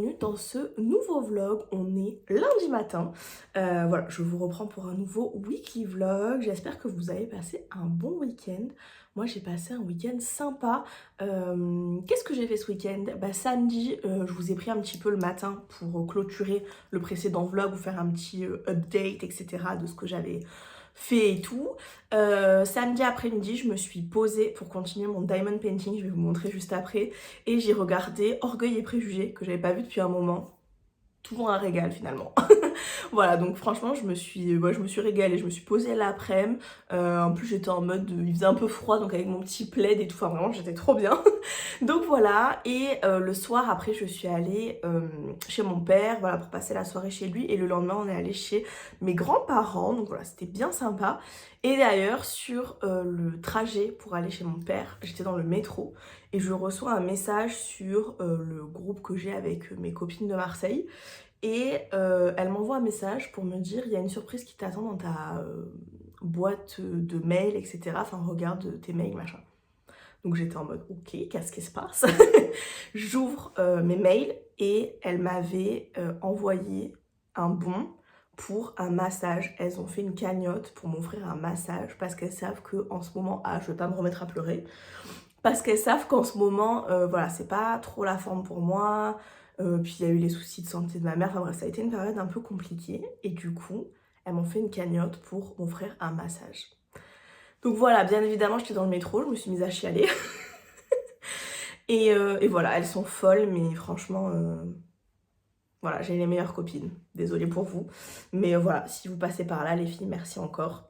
bienvenue dans ce nouveau vlog. On est lundi matin. Voilà, je vous reprends pour un nouveau weekly vlog. J'espère que vous avez passé un bon week-end. Moi, j'ai passé un week-end sympa. Qu'est-ce que j'ai fait ce week-end? Samedi, je vous ai pris un petit peu le matin pour clôturer le précédent vlog, vous faire un petit update, etc. de ce que j'avais fait et tout. Samedi après-midi, je me suis posée pour continuer mon diamond painting, je vais vous montrer juste après, et j'ai regardé Orgueil et Préjugés que j'avais pas vu depuis un moment. Toujours un régal finalement. Voilà, donc franchement je me suis régalée, je me suis posée l'après-midi. En plus j'étais en mode, il faisait un peu froid, donc avec mon petit plaid et tout, enfin vraiment j'étais trop bien. Donc voilà, et le soir après je suis allée chez mon père, voilà, pour passer la soirée chez lui, et le lendemain on est allé chez mes grands-parents, donc voilà, c'était bien sympa. Et d'ailleurs sur le trajet pour aller chez mon père, j'étais dans le métro et je reçois un message sur le groupe que j'ai avec mes copines de Marseille. Et elle m'envoie un message pour me dire il y a une surprise qui t'attend dans ta boîte de mails, etc. Enfin, regarde tes mails, machin. Donc j'étais en mode ok, qu'est-ce qui se passe? J'ouvre mes mails et elle m'avait envoyé un bon pour un massage. Elles ont fait une cagnotte pour m'offrir un massage parce qu'elles savent qu'en ce moment, je vais pas me remettre à pleurer, parce qu'elles savent qu'en ce moment, voilà, c'est pas trop la forme pour moi. Puis il y a eu les soucis de santé de ma mère. Enfin bref, ça a été une période un peu compliquée. Et du coup, elles m'ont fait une cagnotte pour m'offrir un massage. Donc voilà, bien évidemment, j'étais dans le métro, je me suis mise à chialer. Et voilà, elles sont folles, mais franchement, voilà, j'ai les meilleures copines. Désolée pour vous. Mais voilà, si vous passez par là, les filles, merci encore.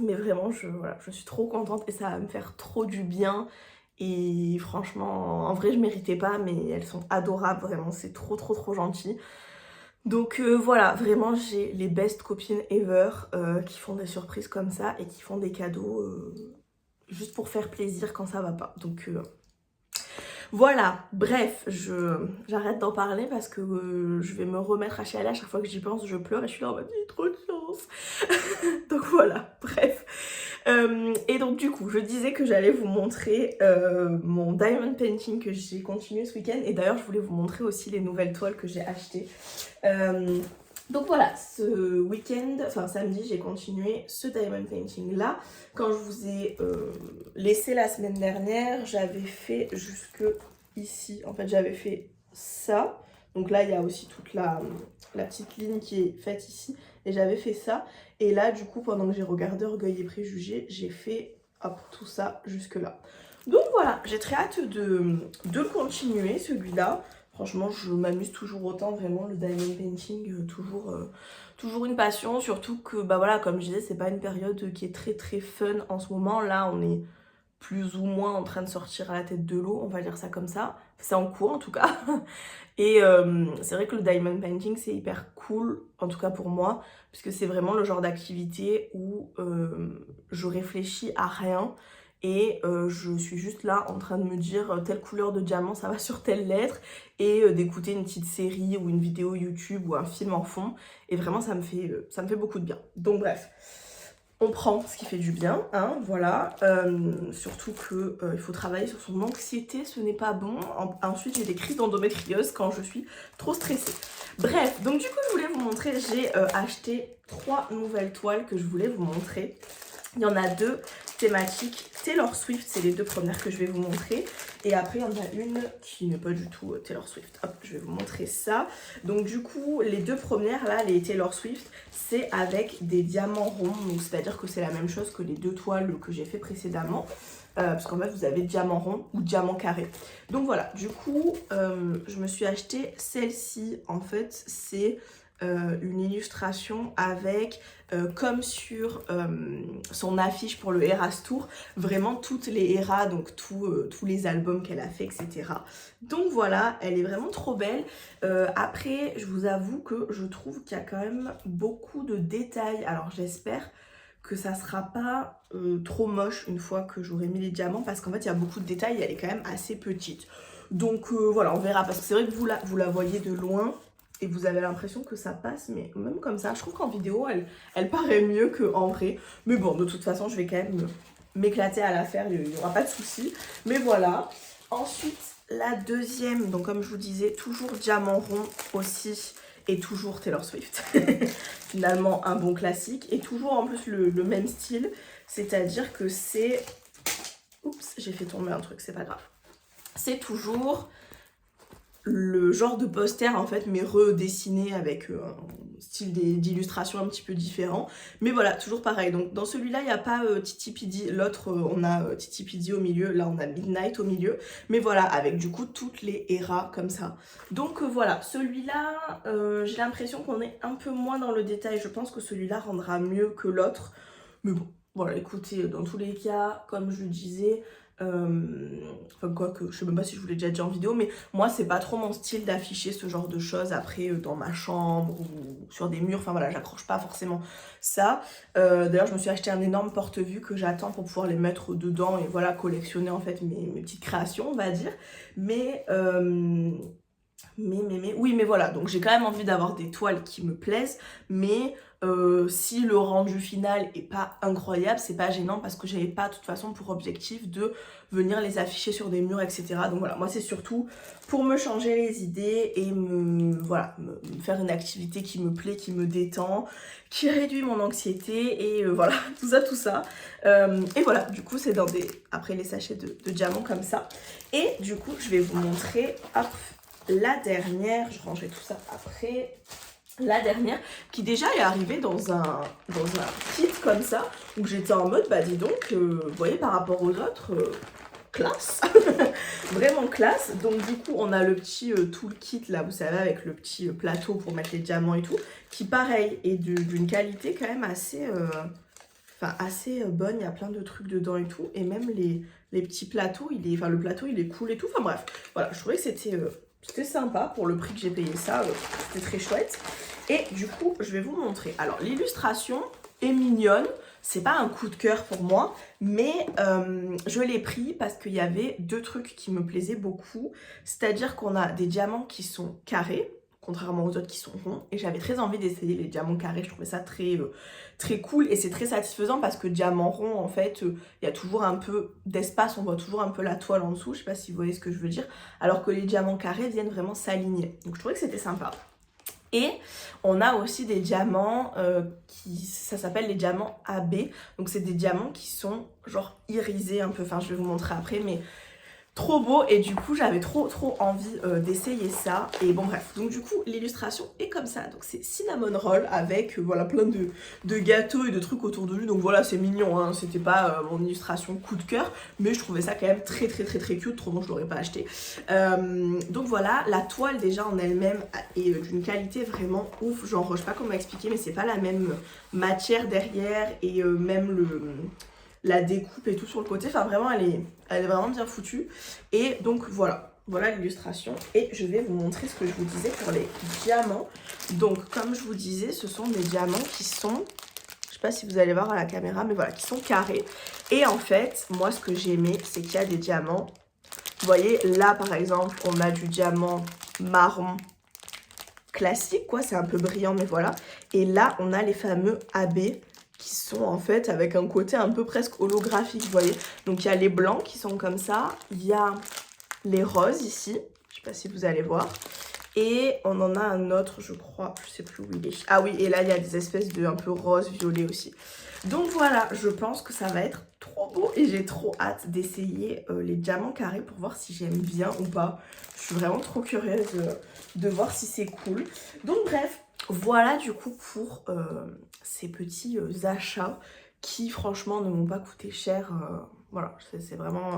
Mais vraiment, voilà, je suis trop contente et ça va me faire trop du bien. Et franchement, en vrai, je méritais pas, mais elles sont adorables, vraiment, c'est trop trop trop gentil. Donc voilà, vraiment, j'ai les best copines ever qui font des surprises comme ça et qui font des cadeaux juste pour faire plaisir quand ça va pas. Donc voilà, bref, j'arrête d'en parler parce que je vais me remettre à chialer. À chaque fois que j'y pense, je pleure et je suis là en mode j'ai trop de chance. Donc voilà, bref. Et donc du coup, je disais que j'allais vous montrer mon diamond painting que j'ai continué ce week-end. Et d'ailleurs, je voulais vous montrer aussi les nouvelles toiles que j'ai achetées. Donc voilà, ce week-end, enfin samedi, j'ai continué ce diamond painting là. Quand je vous ai laissé la semaine dernière, j'avais fait jusque ici. En fait, j'avais fait ça. Donc là, il y a aussi toute la petite ligne qui est faite ici. Et j'avais fait ça. Et là, du coup, pendant que j'ai regardé Orgueil et Préjugés, j'ai fait hop, tout ça jusque là. Donc voilà, j'ai très hâte de le continuer, celui-là. Franchement, je m'amuse toujours autant, vraiment, le diamond painting, toujours une passion. Surtout que, bah voilà, comme je disais, c'est pas une période qui est très très fun en ce moment. Là, on est plus ou moins en train de sortir à la tête de l'eau, on va dire ça comme ça. C'est en cours en tout cas. Et c'est vrai que le diamond painting c'est hyper cool, en tout cas pour moi, puisque c'est vraiment le genre d'activité où je réfléchis à rien et je suis juste là en train de me dire telle couleur de diamant ça va sur telle lettre et d'écouter une petite série ou une vidéo YouTube ou un film en fond, et vraiment ça me fait beaucoup de bien. Donc bref, on prend ce qui fait du bien, hein, voilà. Surtout que il faut travailler sur son anxiété, ce n'est pas bon. Ensuite, j'ai des crises d'endométriose quand je suis trop stressée. Bref, donc du coup, je voulais vous montrer, j'ai acheté 3 nouvelles toiles que je voulais vous montrer. Il y en a 2 thématiques Taylor Swift, c'est les 2 premières que je vais vous montrer. Et après, il y en a une qui n'est pas du tout Taylor Swift. Hop, je vais vous montrer ça. Donc du coup, les 2 premières, là, les Taylor Swift, c'est avec des diamants ronds. Donc c'est-à-dire que c'est la même chose que les 2 toiles que j'ai fait précédemment. Parce qu'en fait, vous avez diamant rond ou diamant carré. Donc voilà, du coup, je me suis acheté celle-ci. En fait, c'est une illustration avec, comme sur son affiche pour le Eras Tour, vraiment toutes les Eras, donc tous les albums qu'elle a fait, etc. Donc voilà, elle est vraiment trop belle. Après, je vous avoue que je trouve qu'il y a quand même beaucoup de détails. Alors j'espère que ça sera pas trop moche une fois que j'aurai mis les diamants, parce qu'en fait il y a beaucoup de détails et elle est quand même assez petite. Donc voilà, on verra, parce que c'est vrai que vous la voyez de loin et vous avez l'impression que ça passe, mais même comme ça, je trouve qu'en vidéo, elle paraît mieux qu'en vrai. Mais bon, de toute façon, je vais quand même m'éclater à la faire, il n'y aura pas de souci. Mais voilà. Ensuite, la deuxième, donc comme je vous disais, toujours diamant rond aussi, et toujours Taylor Swift. Finalement un bon classique, et toujours en plus le même style, c'est-à-dire que c'est... Oups, j'ai fait tomber un truc, c'est pas grave. C'est toujours le genre de poster en fait, mais redessiné avec un style d'illustration un petit peu différent. Mais voilà, toujours pareil. Donc dans celui-là, il n'y a pas Titi Pidi. L'autre, on a Titi Pidi au milieu. Là, on a Midnight au milieu. Mais voilà, avec du coup toutes les eras comme ça. Donc voilà, celui-là, j'ai l'impression qu'on est un peu moins dans le détail. Je pense que celui-là rendra mieux que l'autre. Mais bon, voilà, écoutez, dans tous les cas, comme je le disais... enfin quoi que je sais même pas si je vous l'ai déjà dit en vidéo, mais moi c'est pas trop mon style d'afficher ce genre de choses après dans ma chambre ou sur des murs, enfin voilà, j'accroche pas forcément ça. D'ailleurs je me suis acheté un énorme porte-vue que j'attends pour pouvoir les mettre dedans et voilà, collectionner en fait mes petites créations on va dire, mais oui, mais voilà, donc j'ai quand même envie d'avoir des toiles qui me plaisent, mais si le rendu final est pas incroyable, c'est pas gênant parce que j'avais pas de toute façon pour objectif de venir les afficher sur des murs, etc. Donc voilà, moi c'est surtout pour me changer les idées et voilà, me faire une activité qui me plaît, qui me détend, qui réduit mon anxiété et voilà, tout ça. Et voilà, du coup c'est dans après les sachets de diamants comme ça. Et du coup je vais vous montrer, hop, la dernière, je rangerai tout ça après, la dernière qui déjà est arrivée dans un kit comme ça, où j'étais en mode, bah dis donc, vous voyez par rapport aux autres, classe, vraiment classe. Donc du coup on a le petit toolkit là, vous savez, avec le petit plateau pour mettre les diamants et tout, qui pareil est d'une qualité quand même assez... assez bonne, il y a plein de trucs dedans et tout, et même les petits plateaux, le plateau il est cool et tout, enfin bref, voilà, je trouvais que c'était sympa pour le prix que j'ai payé ça, c'était très chouette. Et du coup, je vais vous montrer. Alors, l'illustration est mignonne, c'est pas un coup de cœur pour moi, mais je l'ai pris parce qu'il y avait deux trucs qui me plaisaient beaucoup, c'est-à-dire qu'on a des diamants qui sont carrés, contrairement aux autres qui sont ronds, et j'avais très envie d'essayer les diamants carrés, je trouvais ça très cool, et c'est très satisfaisant parce que diamant rond, en fait, il y a toujours un peu d'espace, on voit toujours un peu la toile en dessous, je sais pas si vous voyez ce que je veux dire, alors que les diamants carrés viennent vraiment s'aligner, donc je trouvais que c'était sympa. Et on a aussi des diamants ça s'appelle les diamants AB, donc c'est des diamants qui sont genre irisés un peu, enfin je vais vous montrer après, mais trop beau, et du coup j'avais trop envie d'essayer ça. Et bon bref, donc du coup l'illustration est comme ça, donc c'est cinnamon roll avec voilà plein de gâteaux et de trucs autour de lui, donc voilà c'est mignon, hein. C'était pas mon illustration coup de cœur, mais je trouvais ça quand même très cute, trop bon, je l'aurais pas acheté. Donc voilà, la toile déjà en elle-même est d'une qualité vraiment ouf, genre je sais pas comment expliquer, mais c'est pas la même matière derrière, et même la découpe et tout sur le côté, enfin vraiment elle est vraiment bien foutue. Et donc voilà l'illustration, et je vais vous montrer ce que je vous disais pour les diamants. Donc comme je vous disais, ce sont des diamants qui sont, je sais pas si vous allez voir à la caméra, mais voilà, qui sont carrés. Et en fait, moi ce que j'ai aimé, c'est qu'il y a des diamants, vous voyez là par exemple, on a du diamant marron classique quoi, c'est un peu brillant mais voilà. Et là on a les fameux AB qui sont en fait avec un côté un peu presque holographique, vous voyez. Donc il y a les blancs qui sont comme ça, il y a les roses ici, je sais pas si vous allez voir, et on en a un autre je crois, je sais plus où il est. Ah oui, et là il y a des espèces de un peu rose, violet aussi. Donc voilà, je pense que ça va être trop beau et j'ai trop hâte d'essayer les diamants carrés pour voir si j'aime bien ou pas. Je suis vraiment trop curieuse de voir si c'est cool. Donc bref, voilà du coup pour ces petits achats qui franchement ne m'ont pas coûté cher. Voilà, c'est vraiment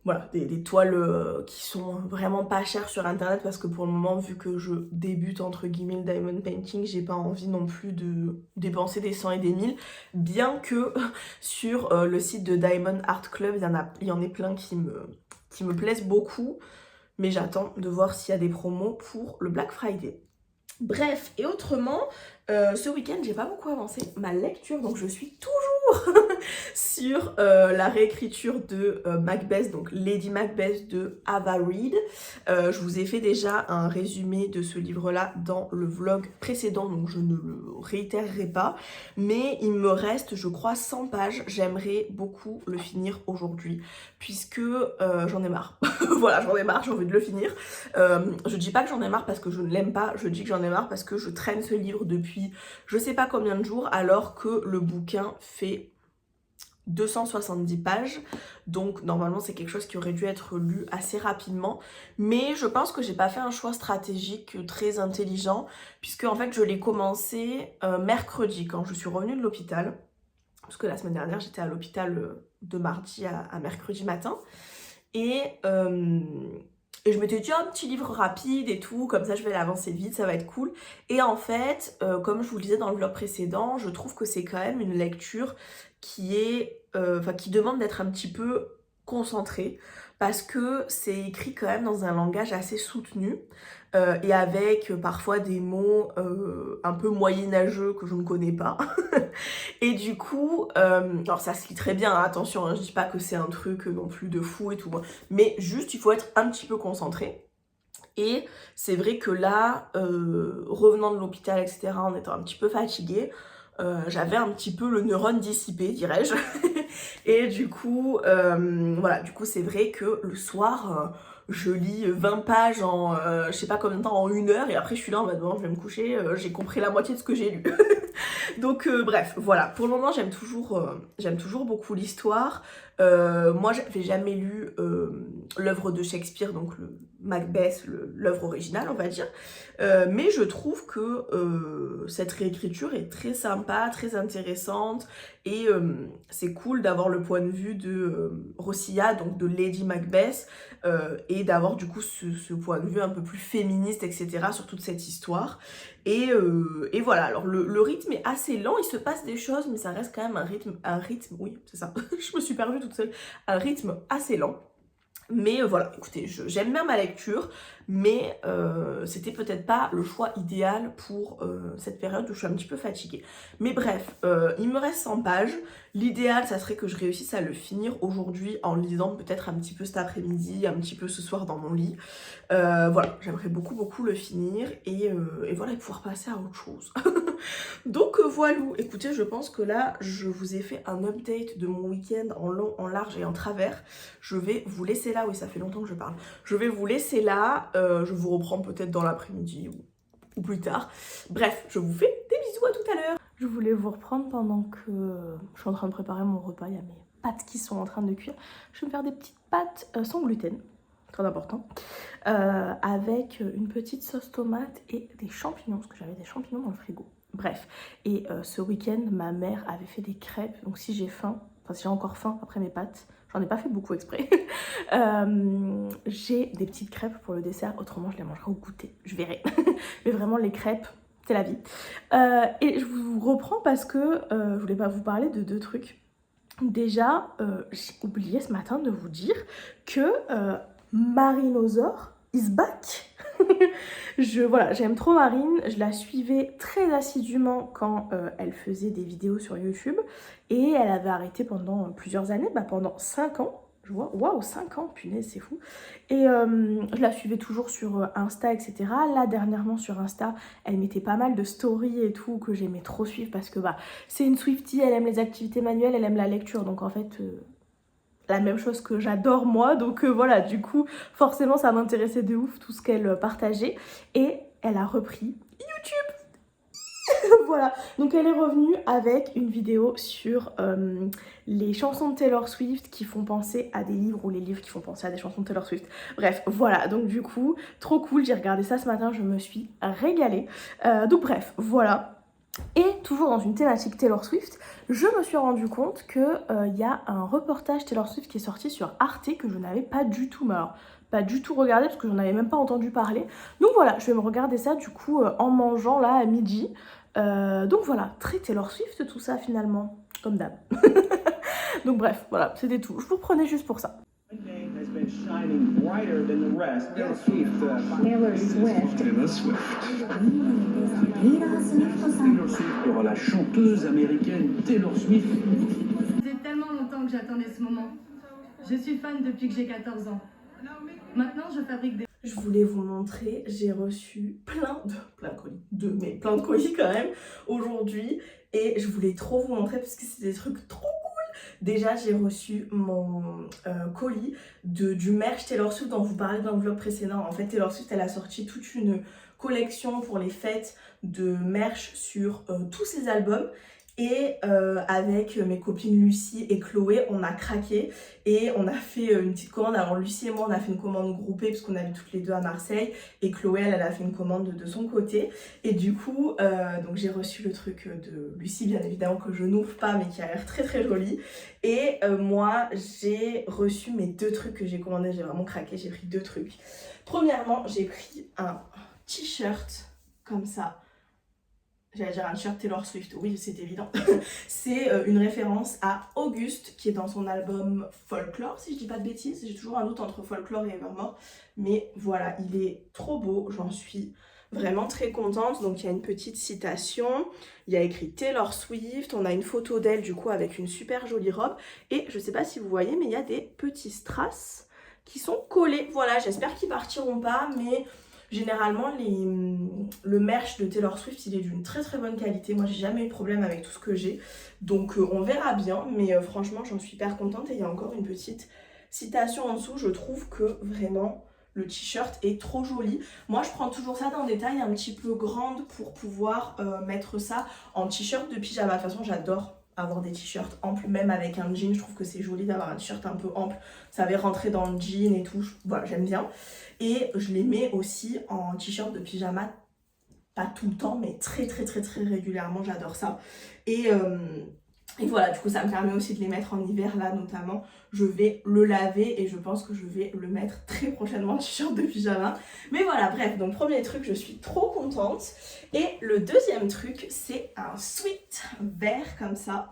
voilà, des toiles qui sont vraiment pas chères sur internet, parce que pour le moment, vu que je débute entre guillemets le diamond painting, j'ai pas envie non plus de dépenser des 100 et des 1000, bien que sur le site de Diamond Art Club, il y en a plein qui me plaisent beaucoup, mais j'attends de voir s'il y a des promos pour le Black Friday. Bref, et autrement, Ce week-end, j'ai pas beaucoup avancé ma lecture, donc je suis toujours sur la réécriture de Macbeth, donc Lady Macbeth de Ava Reid. Je vous ai fait déjà un résumé de ce livre-là dans le vlog précédent, donc je ne le réitérerai pas. Mais il me reste, je crois, 100 pages. J'aimerais beaucoup le finir aujourd'hui, puisque j'en ai marre. Voilà, j'en ai marre, j'ai envie de le finir. Je dis pas que j'en ai marre parce que je ne l'aime pas, je dis que j'en ai marre parce que je traîne ce livre depuis je sais pas combien de jours, alors que le bouquin fait 270 pages, donc normalement c'est quelque chose qui aurait dû être lu assez rapidement, mais je pense que j'ai pas fait un choix stratégique très intelligent, puisque en fait je l'ai commencé mercredi quand je suis revenue de l'hôpital, parce que la semaine dernière j'étais à l'hôpital de mardi à mercredi matin, et je m'étais dit un petit livre rapide et tout, comme ça je vais l'avancer vite, ça va être cool. Et en fait, comme je vous le disais dans le vlog précédent, je trouve que c'est quand même une lecture qui est, qui demande d'être un petit peu concentrée, parce que c'est écrit quand même dans un langage assez soutenu, et avec parfois des mots un peu moyenâgeux que je ne connais pas. Et du coup, alors ça se lit très bien, hein, attention, hein, je dis pas que c'est un truc non plus de fou et tout, mais juste il faut être un petit peu concentré. Et c'est vrai que là, revenant de l'hôpital, etc., en étant un petit peu fatiguée, j'avais un petit peu le neurone dissipé, dirais-je. Et du coup, voilà, du coup c'est vrai que le soir, je lis 20 pages en, je sais pas combien de temps, en 1 heure, et après je suis là en mode, bon, je vais me coucher, j'ai compris la moitié de ce que j'ai lu. Donc bref, voilà, pour le moment j'aime toujours beaucoup l'histoire. Moi j'avais jamais lu l'œuvre de Shakespeare, donc le Macbeth, l'œuvre originale on va dire. Mais je trouve que cette réécriture est très sympa, très intéressante. Et c'est cool d'avoir le point de vue de Rossilla, donc de Lady Macbeth, et d'avoir du coup ce point de vue un peu plus féministe, etc. sur toute cette histoire. Et voilà, alors le rythme est assez lent, il se passe des choses, mais ça reste quand même un rythme, oui, c'est ça, je me suis perdue toute seule, un rythme assez lent. Mais voilà, écoutez, j'aime bien ma lecture, mais c'était peut-être pas le choix idéal pour cette période où je suis un petit peu fatiguée. Mais bref, il me reste 100 pages. L'idéal, ça serait que je réussisse à le finir aujourd'hui en lisant peut-être un petit peu cet après-midi, un petit peu ce soir dans mon lit. Voilà, j'aimerais beaucoup le finir et voilà, et pouvoir passer à autre chose. Donc voilà, écoutez, je pense que là, je vous ai fait un update de mon week-end en long, en large et en travers. Je vais vous laisser là, oui, ça fait longtemps que je parle. Je vais vous laisser là, je vous reprends peut-être dans l'après-midi ou plus tard. Bref, je vous fais des bisous, à tout à l'heure. Je voulais vous reprendre pendant que je suis en train de préparer mon repas, il y a mes pâtes qui sont en train de cuire. Je vais me faire des petites pâtes sans gluten, très important, avec une petite sauce tomate et des champignons, parce que j'avais des champignons dans le frigo. Bref, et ce week-end, ma mère avait fait des crêpes, donc si j'ai faim, enfin si j'ai encore faim après mes pâtes, j'en ai pas fait beaucoup exprès, j'ai des petites crêpes pour le dessert, autrement je les mangerai au goûter, je verrai. Mais vraiment les crêpes, c'est la vie. Et je vous reprends parce que je voulais pas vous parler de deux trucs. Déjà, j'ai oublié ce matin de vous dire que Marinosaur is back. Voilà, j'aime trop Marine, je la suivais très assidûment quand elle faisait des vidéos sur YouTube et elle avait arrêté pendant plusieurs années, pendant 5 ans. Je vois, waouh, 5 ans, punaise, c'est fou. Et je la suivais toujours sur Insta, etc. Là, dernièrement, sur Insta, elle mettait pas mal de stories et tout que j'aimais trop suivre parce que c'est une Swiftie, elle aime les activités manuelles, elle aime la lecture. Donc en fait, la même chose que j'adore moi. Donc voilà, du coup, forcément, ça m'intéressait de ouf tout ce qu'elle partageait. Et elle a repris YouTube. Voilà, donc elle est revenue avec une vidéo sur les chansons de Taylor Swift qui font penser à des livres ou les livres qui font penser à des chansons de Taylor Swift. Bref, voilà, donc du coup, trop cool, j'ai regardé ça ce matin, je me suis régalée. Donc bref, voilà. Et toujours dans une thématique Taylor Swift, je me suis rendu compte qu'il y a un reportage Taylor Swift qui est sorti sur Arte que je n'avais pas du tout, mais alors pas du tout regardé parce que j'en avais même pas entendu parler. Donc voilà, je vais me regarder ça du coup en mangeant là à midi. Donc voilà, très Taylor Swift tout ça finalement, comme d'hab. Donc bref, voilà, c'était tout. Je vous reprenais juste pour ça. My name has been shining brighter than the rest. Taylor Swift. Taylor Swift. Taylor Swift. Taylor Swift. Taylor Swift, il y aura la chanteuse américaine Taylor Swift. Ça fait tellement longtemps que j'attendais ce moment. Je suis fan depuis que j'ai 14 ans. Maintenant, je fabrique des... Je voulais vous montrer, j'ai reçu plein de colis quand même aujourd'hui et je voulais trop vous montrer parce que c'est des trucs trop cool. Déjà j'ai reçu mon colis du merch Taylor Swift dont je vous parlais dans le vlog précédent. En fait Taylor Swift elle a sorti toute une collection pour les fêtes de merch sur tous ses albums. Et avec mes copines Lucie et Chloé, on a craqué et on a fait une petite commande. Alors Lucie et moi, on a fait une commande groupée parce qu'on habite toutes les deux à Marseille. Et Chloé, elle a fait une commande de son côté. Et du coup, donc j'ai reçu le truc de Lucie, bien évidemment, que je n'ouvre pas, mais qui a l'air très très joli. Et moi, j'ai reçu mes 2 trucs que j'ai commandés. J'ai vraiment craqué, j'ai pris 2 trucs. Premièrement, j'ai pris un t-shirt comme ça. J'allais dire un t-shirt Taylor Swift, oui c'est évident. C'est une référence à Auguste qui est dans son album Folklore, si je dis pas de bêtises. J'ai toujours un doute entre Folklore et Evermore. Mais voilà, il est trop beau, j'en suis vraiment très contente. Donc il y a une petite citation, il y a écrit Taylor Swift, on a une photo d'elle du coup avec une super jolie robe. Et je sais pas si vous voyez, mais il y a des petits strass qui sont collés. Voilà, j'espère qu'ils partiront pas, mais... Généralement, le merch de Taylor Swift, il est d'une très très bonne qualité. Moi, j'ai jamais eu de problème avec tout ce que j'ai. Donc, on verra bien. Mais franchement, j'en suis hyper contente. Et il y a encore une petite citation en dessous. Je trouve que vraiment, le t-shirt est trop joli. Moi, je prends toujours ça dans des tailles un petit peu grandes pour pouvoir mettre ça en t-shirt de pyjama. De toute façon, j'adore avoir des t-shirts amples, même avec un jean. Je trouve que c'est joli d'avoir un t-shirt un peu ample. Ça va rentrer dans le jean et tout. Voilà, j'aime bien. Et je les mets aussi en t-shirt de pyjama, pas tout le temps, mais très très très très régulièrement, j'adore ça. Et voilà, du coup ça me permet aussi de les mettre en hiver là notamment. Je vais le laver et je pense que je vais le mettre très prochainement en t-shirt de pyjama. Mais voilà, bref, donc premier truc, je suis trop contente. Et le deuxième truc, c'est un sweat vert comme ça.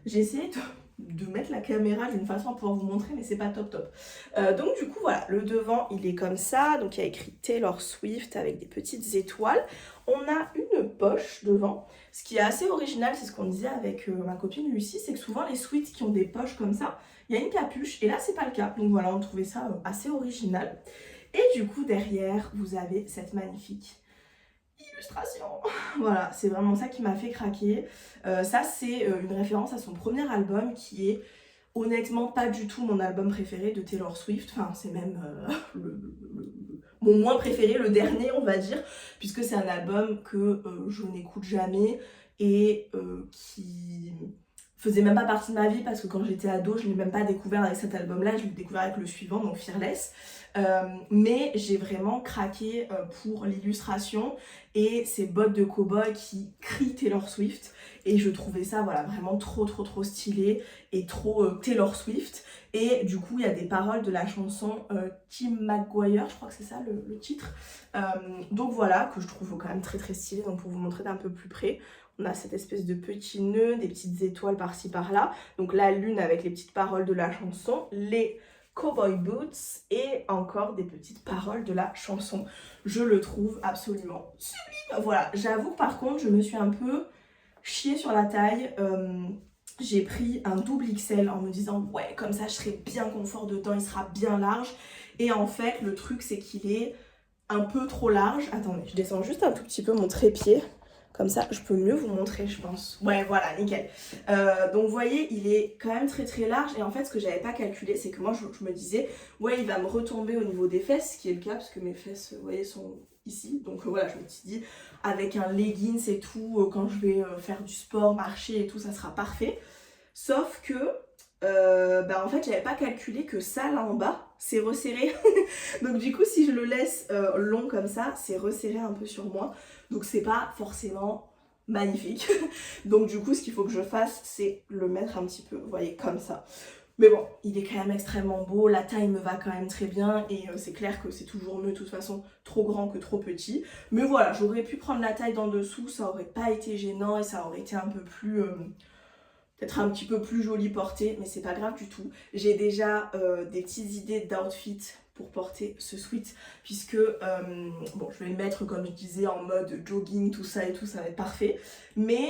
J'ai essayé de mettre la caméra d'une façon à pouvoir vous montrer, mais c'est pas top top. Donc du coup voilà, le devant il est comme ça, donc il y a écrit Taylor Swift avec des petites étoiles. On a une poche devant. Ce qui est assez original, c'est ce qu'on disait avec ma copine Lucie, c'est que souvent les sweats qui ont des poches comme ça, il y a une capuche et là c'est pas le cas. Donc voilà, on trouvait ça assez original. Et du coup derrière vous avez cette magnifique illustration. Voilà, c'est vraiment ça qui m'a fait craquer. Ça c'est une référence à son premier album qui est honnêtement pas du tout mon album préféré de Taylor Swift. Enfin c'est même mon moins préféré, le dernier on va dire, puisque c'est un album que je n'écoute jamais et qui faisait même pas partie de ma vie parce que quand j'étais ado je l'ai même pas découvert avec cet album là, je l'ai découvert avec le suivant, donc Fearless. Mais j'ai vraiment craqué pour l'illustration et ces bottes de cow-boy qui crient Taylor Swift, et je trouvais ça voilà vraiment trop stylé et trop Taylor Swift. Et du coup il y a des paroles de la chanson Tim McGuire, je crois que c'est ça le titre, donc voilà, que je trouve quand même très stylé. Donc pour vous montrer d'un peu plus près, on a cette espèce de petit nœud, des petites étoiles par-ci par-là, donc la lune avec les petites paroles de la chanson, les cowboy boots et encore des petites paroles de la chanson. Je le trouve absolument sublime. Voilà, j'avoue que par contre je me suis un peu chiée sur la taille. J'ai pris un double XL en me disant ouais comme ça je serai bien confort dedans, il sera bien large. Et en fait le truc c'est qu'il est un peu trop large. Attendez, je descends juste un tout petit peu mon trépied. Comme ça, je peux mieux vous montrer, je pense. Ouais, voilà, nickel. Donc, vous voyez, il est quand même très large. Et en fait, ce que j'avais pas calculé, c'est que moi, je me disais, ouais, il va me retomber au niveau des fesses, ce qui est le cas, parce que mes fesses, vous voyez, sont ici. Donc, voilà, je me suis dit, avec un leggings et tout, quand je vais faire du sport, marcher et tout, ça sera parfait. Sauf que, en fait, j'avais pas calculé que ça, là en bas, c'est resserré. Donc, du coup, si je le laisse long comme ça, c'est resserré un peu sur moi. Donc c'est pas forcément magnifique. Donc du coup ce qu'il faut que je fasse c'est le mettre un petit peu, vous voyez, comme ça. Mais bon, il est quand même extrêmement beau, la taille me va quand même très bien. Et c'est clair que c'est toujours mieux de toute façon trop grand que trop petit. Mais voilà, j'aurais pu prendre la taille d'en dessous, ça aurait pas été gênant et ça aurait été un peu plus peut-être un petit peu plus jolie portée, mais c'est pas grave du tout. J'ai déjà des petites idées d'outfit pour porter ce sweat, puisque bon, je vais le mettre comme je disais en mode jogging, tout ça et tout, ça va être parfait. Mais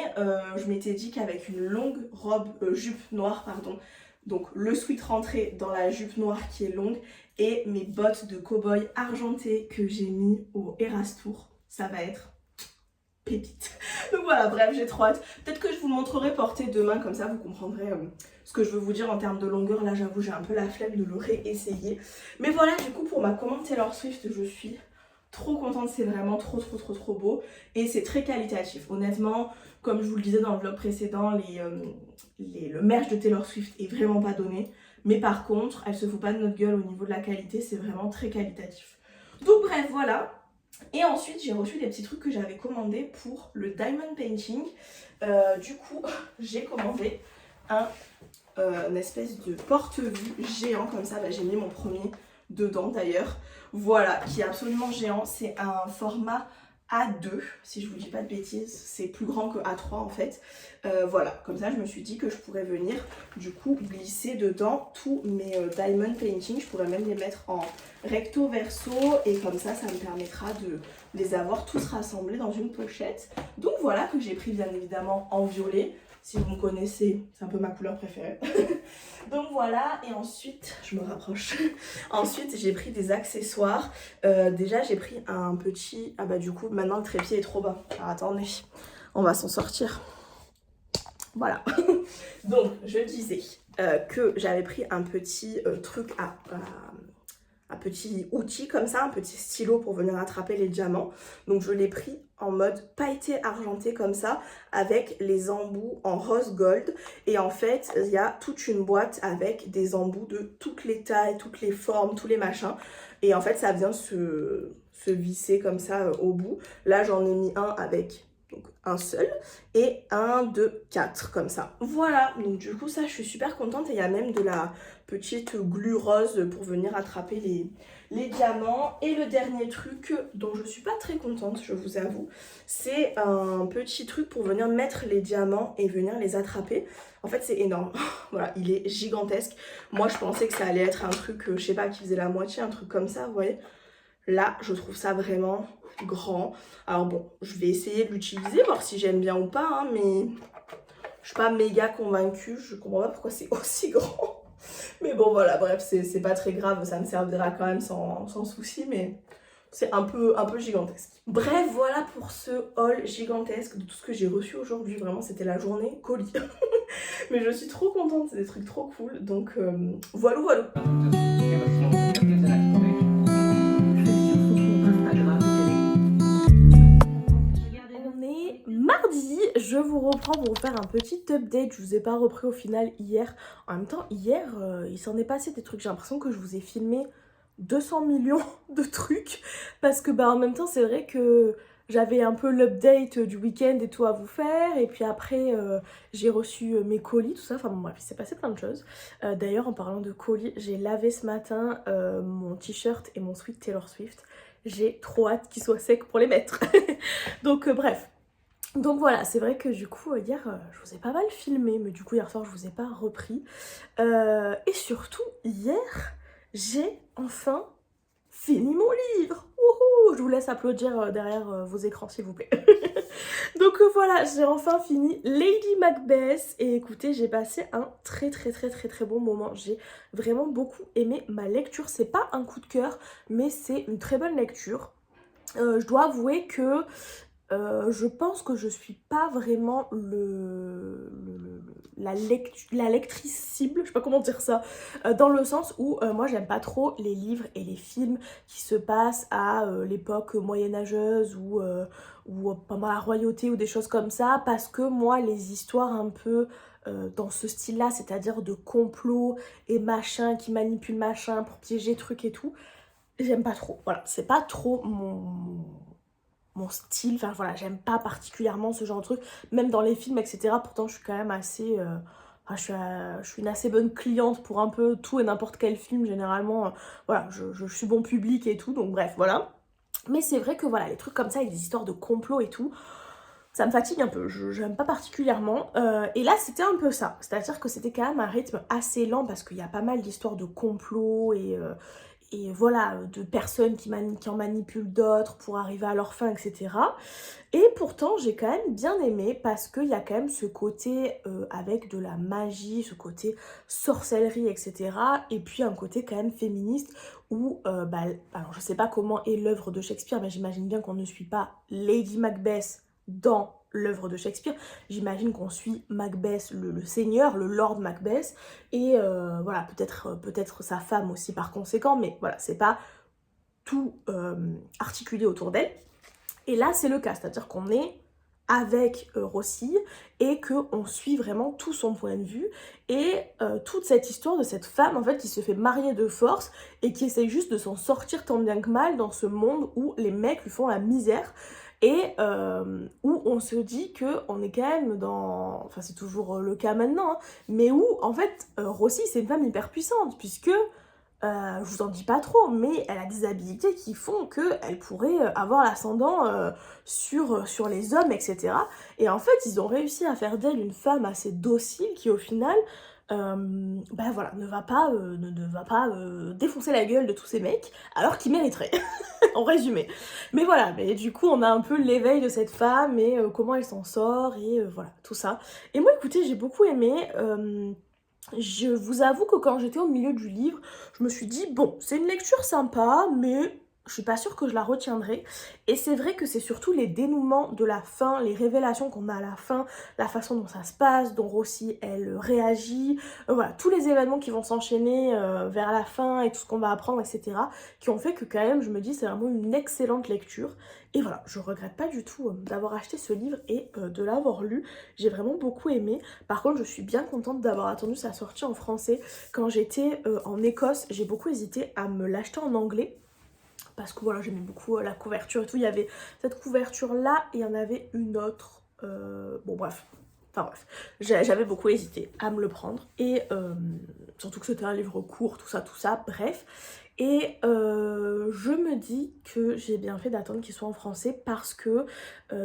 je m'étais dit qu'avec une longue robe, jupe noire, pardon, donc le sweat rentré dans la jupe noire qui est longue et mes bottes de cow-boy argentées que j'ai mis au Eras Tour, ça va être pépite. Donc voilà, bref, j'ai trop hâte. Peut-être que je vous montrerai porter demain, comme ça vous comprendrez ce que je veux vous dire en termes de longueur. Là j'avoue j'ai un peu la flemme de le réessayer. Mais voilà, du coup pour ma commande Taylor Swift, je suis trop contente, c'est vraiment trop beau et c'est très qualitatif. Honnêtement, comme je vous le disais dans le vlog précédent, le merch de Taylor Swift est vraiment pas donné. Mais par contre, elle se fout pas de notre gueule au niveau de la qualité, c'est vraiment très qualitatif. Donc bref, voilà. Et ensuite, j'ai reçu des petits trucs que j'avais commandés pour le diamond painting. Du coup, j'ai commandé une espèce de porte-vue géant comme ça. Bah, j'ai mis mon premier dedans d'ailleurs. Voilà, qui est absolument géant. C'est un format A2, si je vous dis pas de bêtises. C'est plus grand que A3 en fait. Voilà, comme ça je me suis dit que je pourrais venir du coup glisser dedans tous mes diamond painting. Je pourrais même les mettre en recto verso et comme ça me permettra de les avoir tous rassemblés dans une pochette. Donc voilà, que j'ai pris bien évidemment en violet. Si vous me connaissez, c'est un peu ma couleur préférée. Donc voilà, et ensuite, je me rapproche. Ensuite, j'ai pris des accessoires. Déjà, j'ai pris un petit... Ah bah du coup, maintenant le trépied est trop bas. Alors attendez, on va s'en sortir. Voilà. Donc, je disais que j'avais pris un petit truc un petit outil comme ça, un petit stylo pour venir attraper les diamants. Donc je l'ai pris en mode pailleté argenté comme ça, avec les embouts en rose gold. Et en fait, il y a toute une boîte avec des embouts de toutes les tailles, toutes les formes, tous les machins. Et en fait, ça vient se visser comme ça au bout. Là, j'en ai mis un avec... donc un seul et un de 4 comme ça. Voilà, donc du coup ça je suis super contente et il y a même de la petite glue rose pour venir attraper les diamants. Et le dernier truc dont je suis pas très contente, je vous avoue, c'est un petit truc pour venir mettre les diamants et venir les attraper. En fait c'est énorme, voilà, il est gigantesque. Moi je pensais que ça allait être un truc, je sais pas, qui faisait la moitié, un truc comme ça, vous voyez. Là je trouve ça vraiment grand. Alors bon, je vais essayer de l'utiliser, voir si j'aime bien ou pas, hein, mais je suis pas méga convaincue. Je comprends pas pourquoi c'est aussi grand. Mais bon voilà, bref, c'est pas très grave, ça me servira quand même sans souci, mais c'est un peu gigantesque. Bref, voilà pour ce haul gigantesque de tout ce que j'ai reçu aujourd'hui. Vraiment, c'était la journée colis. Mais je suis trop contente, c'est des trucs trop cool. Donc voilà. Mardi, je vous reprends pour vous faire un petit update. Je vous ai pas repris au final hier. En même temps, hier, il s'en est passé des trucs. J'ai l'impression que je vous ai filmé 200 millions de trucs. Parce que bah en même temps, c'est vrai que j'avais un peu l'update du week-end et tout à vous faire. Et puis après, j'ai reçu mes colis, tout ça. Enfin bon, bref, il s'est passé plein de choses. D'ailleurs, en parlant de colis, j'ai lavé ce matin mon t-shirt et mon sweat Taylor Swift. J'ai trop hâte qu'ils soient secs pour les mettre. Donc bref. Donc voilà, c'est vrai que du coup hier je vous ai pas mal filmé, mais du coup hier soir je vous ai pas repris. Et surtout hier j'ai enfin fini mon livre. Wouhou, je vous laisse applaudir derrière vos écrans s'il vous plaît. Donc voilà, j'ai enfin fini Lady Macbeth et écoutez, j'ai passé un très bon moment. J'ai vraiment beaucoup aimé ma lecture. C'est pas un coup de cœur, mais c'est une très bonne lecture. Je dois avouer que je pense que je suis pas vraiment la lectrice cible, je sais pas comment dire ça, dans le sens où moi j'aime pas trop les livres et les films qui se passent à l'époque moyenâgeuse ou pendant la royauté ou des choses comme ça, parce que moi les histoires un peu dans ce style-là, c'est-à-dire de complot et machin, qui manipule machin pour piéger trucs et tout, j'aime pas trop. Voilà, c'est pas trop mon style, enfin voilà, j'aime pas particulièrement ce genre de truc, même dans les films, etc. Pourtant, je suis quand même assez... je suis une assez bonne cliente pour un peu tout et n'importe quel film, généralement. Voilà, je suis bon public et tout, donc bref, voilà. Mais c'est vrai que voilà, les trucs comme ça, avec des histoires de complot et tout, ça me fatigue un peu, j'aime pas particulièrement. Et là c'était un peu ça, c'est-à-dire que c'était quand même un rythme assez lent parce qu'il y a pas mal d'histoires de complots et voilà, de personnes qui en manipulent d'autres pour arriver à leur fin, etc. Et pourtant, j'ai quand même bien aimé parce qu'il y a quand même ce côté avec de la magie, ce côté sorcellerie, etc. Et puis un côté quand même féministe où, alors je sais pas comment est l'œuvre de Shakespeare, mais j'imagine bien qu'on ne suit pas Lady Macbeth dans l'œuvre de Shakespeare. J'imagine qu'on suit Macbeth, le seigneur, le Lord Macbeth, et voilà, peut-être sa femme aussi par conséquent, mais voilà, c'est pas tout articulé autour d'elle. Et là, c'est le cas, c'est-à-dire qu'on est avec Rossi et qu'on suit vraiment tout son point de vue et toute cette histoire de cette femme en fait qui se fait marier de force et qui essaye juste de s'en sortir tant bien que mal dans ce monde où les mecs lui font la misère et où on se dit qu'on est quand même dans... Enfin c'est toujours le cas maintenant, hein, mais où en fait Rossi c'est une femme hyper puissante puisque... je vous en dis pas trop, mais elle a des habilités qui font qu'elle pourrait avoir l'ascendant sur les hommes, etc. Et en fait, ils ont réussi à faire d'elle une femme assez docile qui, au final, voilà, ne va pas défoncer la gueule de tous ces mecs, alors qu'ils mériteraient, en résumé. Mais voilà, mais du coup, on a un peu l'éveil de cette femme et comment elle s'en sort, et voilà, tout ça. Et moi, écoutez, j'ai beaucoup aimé... Je vous avoue que quand j'étais au milieu du livre, je me suis dit, bon, c'est une lecture sympa, mais je suis pas sûre que je la retiendrai. Et c'est vrai que c'est surtout les dénouements de la fin, les révélations qu'on a à la fin, la façon dont ça se passe, dont Rossi, elle réagit, voilà, tous les événements qui vont s'enchaîner vers la fin et tout ce qu'on va apprendre, etc., qui ont fait que quand même, je me dis, c'est vraiment une excellente lecture. Et voilà, je regrette pas du tout d'avoir acheté ce livre et de l'avoir lu. J'ai vraiment beaucoup aimé. Par contre, je suis bien contente d'avoir attendu sa sortie en français. Quand j'étais en Écosse, j'ai beaucoup hésité à me l'acheter en anglais. Parce que voilà, j'aimais beaucoup la couverture et tout. Il y avait cette couverture-là et il y en avait une autre. Bon, bref. Enfin bref, j'avais beaucoup hésité à me le prendre. Et surtout que c'était un livre court, tout ça, bref. Et je me dis que j'ai bien fait d'attendre qu'il soit en français parce que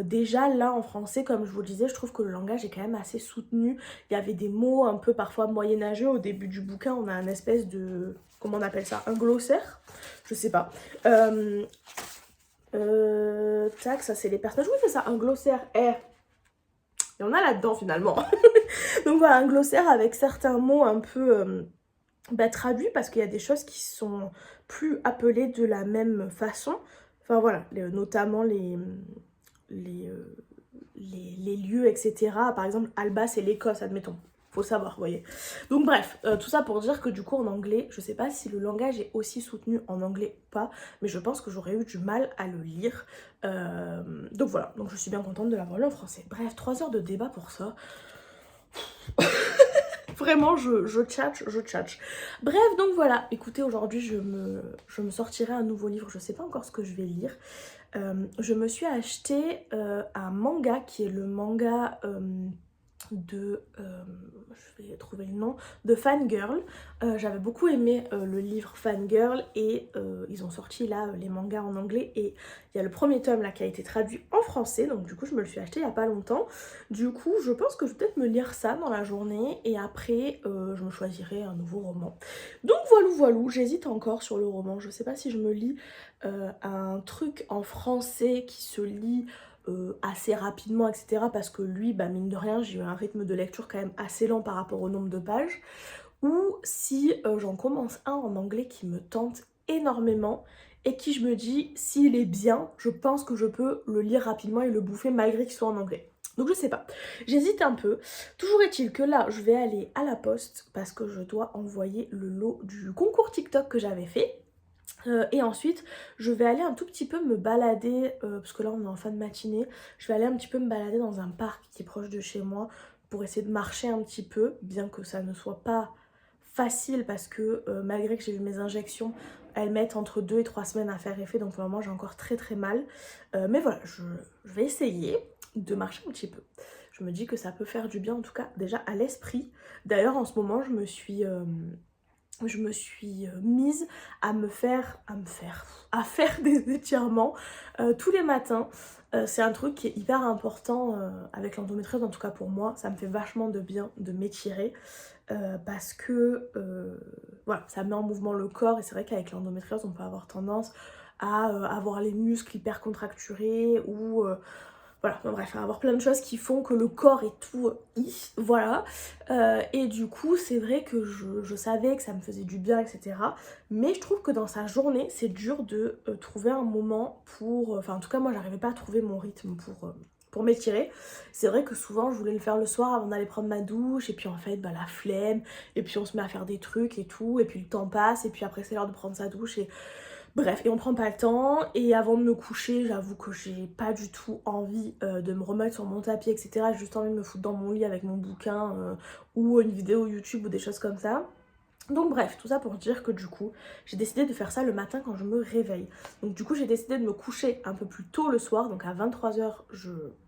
déjà là en français, comme je vous le disais, je trouve que le langage est quand même assez soutenu. Il y avait des mots un peu parfois moyenâgeux au début du bouquin, on a un espèce de... comment on appelle ça? Un glossaire? Je sais pas. Tac, ça c'est les personnages. Oui c'est ça, un glossaire. Il y en a là-dedans finalement. Donc voilà, un glossaire avec certains mots un peu... traduit parce qu'il y a des choses qui sont plus appelées de la même façon. Enfin voilà, notamment les lieux, etc. Par exemple, Alba, c'est l'Écosse, admettons. Faut savoir, vous voyez. Donc bref, tout ça pour dire que du coup en anglais, je sais pas si le langage est aussi soutenu en anglais ou pas, mais je pense que j'aurais eu du mal à le lire. Donc voilà, donc je suis bien contente de l'avoir lu en français. Bref, 3 heures de débat pour ça. Vraiment, je tchatche. Bref, donc voilà. Écoutez, aujourd'hui, je me sortirai un nouveau livre. Je sais pas encore ce que je vais lire. Je me suis acheté un manga qui est le manga de... je vais trouver le nom. De Fangirl. J'avais beaucoup aimé le livre Fangirl et ils ont sorti là les mangas en anglais et il y a le premier tome là qui a été traduit en français, donc du coup je me le suis acheté il y a pas longtemps. Du coup je pense que je vais peut-être me lire ça dans la journée et après je me choisirai un nouveau roman. Donc voilà, j'hésite encore sur le roman. Je sais pas si je me lis un truc en français qui se lit assez rapidement, etc. Parce que lui, mine de rien, j'ai eu un rythme de lecture quand même assez lent par rapport au nombre de pages. Ou si j'en commence un en anglais qui me tente énormément et qui je me dis, s'il est bien, je pense que je peux le lire rapidement et le bouffer malgré qu'il soit en anglais. Donc je sais pas, j'hésite un peu. Toujours est-il que là, je vais aller à la poste parce que je dois envoyer le lot du concours TikTok que j'avais fait. Et ensuite je vais aller un tout petit peu me balader parce que là on est en fin de matinée. Je vais aller un petit peu me balader dans un parc qui est proche de chez moi pour essayer de marcher un petit peu, bien que ça ne soit pas facile parce que malgré que j'ai eu mes injections, elles mettent entre 2 et 3 semaines à faire effet, donc pour le moment j'ai encore très mal. Mais voilà, je vais essayer de marcher un petit peu. Je me dis que ça peut faire du bien en tout cas déjà à l'esprit. D'ailleurs en ce moment je me suis je me suis mise à faire des étirements tous les matins. C'est un truc qui est hyper important avec l'endométriose, en tout cas pour moi. Ça me fait vachement de bien de m'étirer parce que voilà, ça met en mouvement le corps. Et c'est vrai qu'avec l'endométriose, on peut avoir tendance à avoir les muscles hyper contracturés ou voilà, bref, avoir plein de choses qui font que le corps est tout voilà. Et du coup, c'est vrai que je savais que ça me faisait du bien, etc. Mais je trouve que dans sa journée, c'est dur de trouver un moment pour... Enfin, en tout cas, moi, j'arrivais pas à trouver mon rythme pour m'étirer. C'est vrai que souvent, je voulais le faire le soir avant d'aller prendre ma douche. Et puis, en fait, bah, la flemme. Et puis, on se met à faire des trucs et tout. Et puis, le temps passe. Et puis, après, c'est l'heure de prendre sa douche. Et bref, et on prend pas le temps, et avant de me coucher, j'avoue que j'ai pas du tout envie de me remettre sur mon tapis, etc. J'ai juste envie de me foutre dans mon lit avec mon bouquin ou une vidéo YouTube ou des choses comme ça. Donc bref, tout ça pour dire que du coup, j'ai décidé de faire ça le matin quand je me réveille. Donc du coup, j'ai décidé de me coucher un peu plus tôt le soir, donc à 23h,